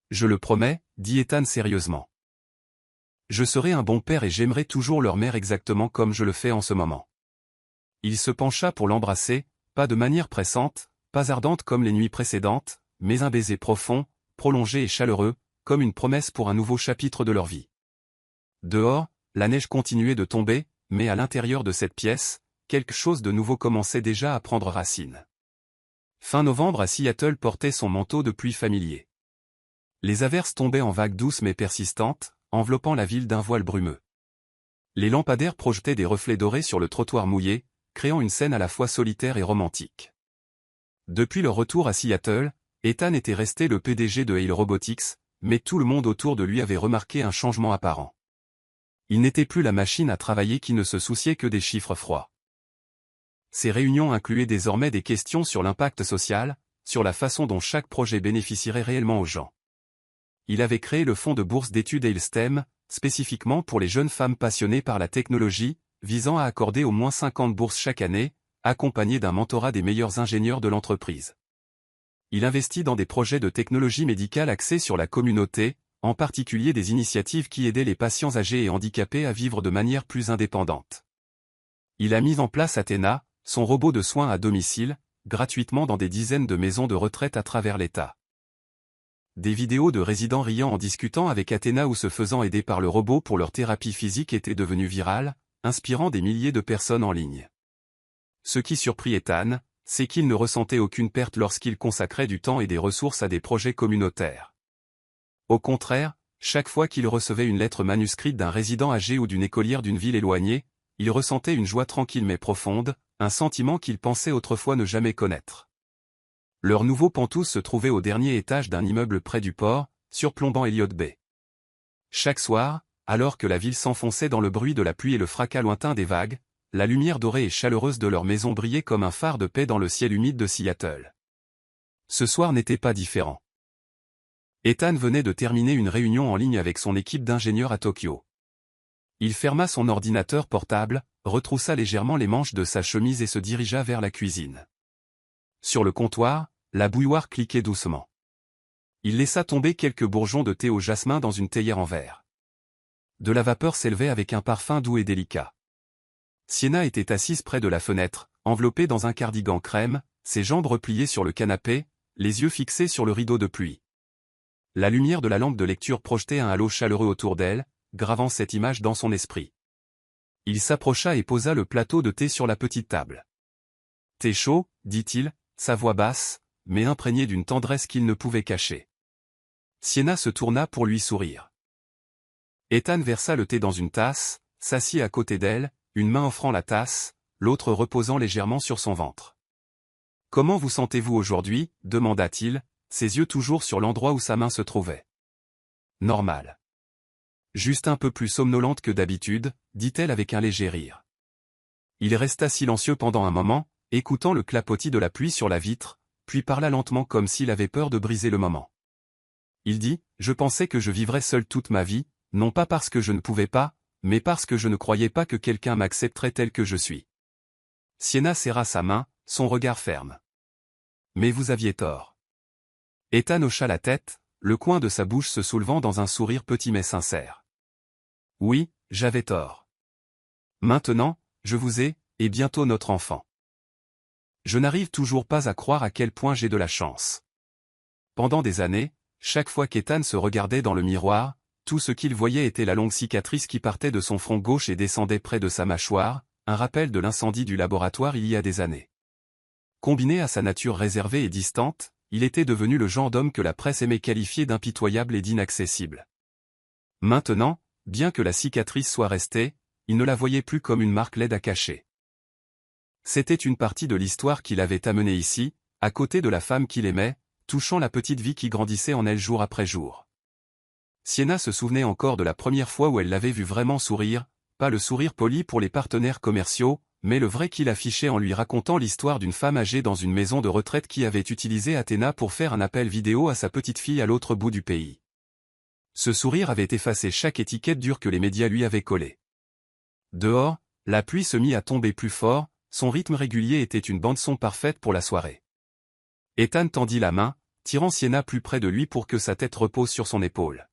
Je le promets, dit Ethan sérieusement. Je serai un bon père et j'aimerai toujours leur mère exactement comme je le fais en ce moment. Il se pencha pour l'embrasser, pas de manière pressante, pas ardente comme les nuits précédentes, mais un baiser profond, prolongé et chaleureux, comme une promesse pour un nouveau chapitre de leur vie. Dehors, la neige continuait de tomber, mais à l'intérieur de cette pièce, quelque chose de nouveau commençait déjà à prendre racine. Fin novembre à Seattle portait son manteau de pluie familier. Les averses tombaient en vagues douces mais persistantes, enveloppant la ville d'un voile brumeux. Les lampadaires projetaient des reflets dorés sur le trottoir mouillé, créant une scène à la fois solitaire et romantique. Depuis leur retour à Seattle, Ethan était resté le PDG de Hale Robotics, mais tout le monde autour de lui avait remarqué un changement apparent. Il n'était plus la machine à travailler qui ne se souciait que des chiffres froids. Ces réunions incluaient désormais des questions sur l'impact social, sur la façon dont chaque projet bénéficierait réellement aux gens. Il avait créé le fonds de bourse d'études Hale STEM, spécifiquement pour les jeunes femmes passionnées par la technologie, visant à accorder au moins 50 bourses chaque année, accompagnées d'un mentorat des meilleurs ingénieurs de l'entreprise. Il investit dans des projets de technologie médicale axés sur la communauté, en particulier des initiatives qui aidaient les patients âgés et handicapés à vivre de manière plus indépendante. Il a mis en place Athena, son robot de soins à domicile, gratuitement dans des dizaines de maisons de retraite à travers l'État. Des vidéos de résidents riant en discutant avec Athena ou se faisant aider par le robot pour leur thérapie physique étaient devenues virales, inspirant des milliers de personnes en ligne. Ce qui surprit Ethan, c'est qu'il ne ressentait aucune perte lorsqu'il consacrait du temps et des ressources à des projets communautaires. Au contraire, chaque fois qu'il recevait une lettre manuscrite d'un résident âgé ou d'une écolière d'une ville éloignée, il ressentait une joie tranquille mais profonde, un sentiment qu'il pensait autrefois ne jamais connaître. Leur nouveau penthouse se trouvait au dernier étage d'un immeuble près du port, surplombant Elliott Bay. Chaque soir, alors que la ville s'enfonçait dans le bruit de la pluie et le fracas lointain des vagues, la lumière dorée et chaleureuse de leur maison brillait comme un phare de paix dans le ciel humide de Seattle. Ce soir n'était pas différent. Ethan venait de terminer une réunion en ligne avec son équipe d'ingénieurs à Tokyo. Il ferma son ordinateur portable, retroussa légèrement les manches de sa chemise et se dirigea vers la cuisine. Sur le comptoir, la bouilloire cliquait doucement. Il laissa tomber quelques bourgeons de thé au jasmin dans une théière en verre. De la vapeur s'élevait avec un parfum doux et délicat. Sienna était assise près de la fenêtre, enveloppée dans un cardigan crème, ses jambes repliées sur le canapé, les yeux fixés sur le rideau de pluie. La lumière de la lampe de lecture projetait un halo chaleureux autour d'elle, gravant cette image dans son esprit. Il s'approcha et posa le plateau de thé sur la petite table. « Thé chaud » dit-il, sa voix basse, mais imprégnée d'une tendresse qu'il ne pouvait cacher. Sienna se tourna pour lui sourire. Ethan versa le thé dans une tasse, s'assit à côté d'elle, une main offrant la tasse, l'autre reposant légèrement sur son ventre. « Comment vous sentez-vous aujourd'hui » demanda-t-il, ses yeux toujours sur l'endroit où sa main se trouvait. « Normal. »« Juste un peu plus somnolente que d'habitude » dit-elle avec un léger rire. Il resta silencieux pendant un moment, écoutant le clapotis de la pluie sur la vitre, puis parla lentement comme s'il avait peur de briser le moment. Il dit « Je pensais que je vivrais seul toute ma vie, non pas parce que je ne pouvais pas, mais parce que je ne croyais pas que quelqu'un m'accepterait tel que je suis. » Sienna serra sa main, son regard ferme. Mais vous aviez tort. Ethan hocha la tête, le coin de sa bouche se soulevant dans un sourire petit mais sincère. Oui, j'avais tort. Maintenant, je vous ai, et bientôt notre enfant. Je n'arrive toujours pas à croire à quel point j'ai de la chance. Pendant des années, chaque fois qu'Ethan se regardait dans le miroir, tout ce qu'il voyait était la longue cicatrice qui partait de son front gauche et descendait près de sa mâchoire, un rappel de l'incendie du laboratoire il y a des années. Combiné à sa nature réservée et distante, il était devenu le genre d'homme que la presse aimait qualifier d'impitoyable et d'inaccessible. Maintenant, bien que la cicatrice soit restée, il ne la voyait plus comme une marque laide à cacher. C'était une partie de l'histoire qui l'avait amené ici, à côté de la femme qu'il aimait, touchant la petite vie qui grandissait en elle jour après jour. Sienna se souvenait encore de la première fois où elle l'avait vu vraiment sourire, pas le sourire poli pour les partenaires commerciaux, mais le vrai qu'il affichait en lui racontant l'histoire d'une femme âgée dans une maison de retraite qui avait utilisé Athéna pour faire un appel vidéo à sa petite fille à l'autre bout du pays. Ce sourire avait effacé chaque étiquette dure que les médias lui avaient collée. Dehors, la pluie se mit à tomber plus fort, son rythme régulier était une bande-son parfaite pour la soirée. Ethan tendit la main, tirant Sienna plus près de lui pour que sa tête repose sur son épaule.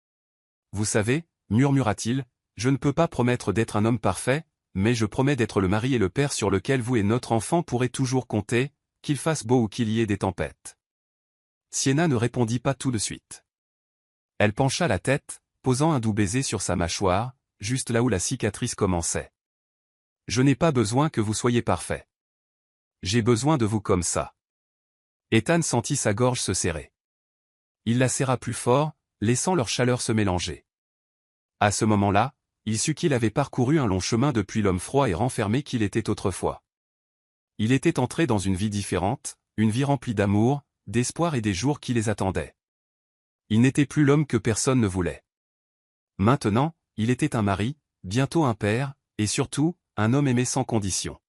« Vous savez, murmura-t-il, je ne peux pas promettre d'être un homme parfait, mais je promets d'être le mari et le père sur lequel vous et notre enfant pourrez toujours compter, qu'il fasse beau ou qu'il y ait des tempêtes. » Sienna ne répondit pas tout de suite. Elle pencha la tête, posant un doux baiser sur sa mâchoire, juste là où la cicatrice commençait. « Je n'ai pas besoin que vous soyez parfait. J'ai besoin de vous comme ça. » Ethan sentit sa gorge se serrer. Il la serra plus fort, laissant leur chaleur se mélanger. À ce moment-là, il sut qu'il avait parcouru un long chemin depuis l'homme froid et renfermé qu'il était autrefois. Il était entré dans une vie différente, une vie remplie d'amour, d'espoir et des jours qui les attendaient. Il n'était plus l'homme que personne ne voulait. Maintenant, il était un mari, bientôt un père, et surtout, un homme aimé sans condition.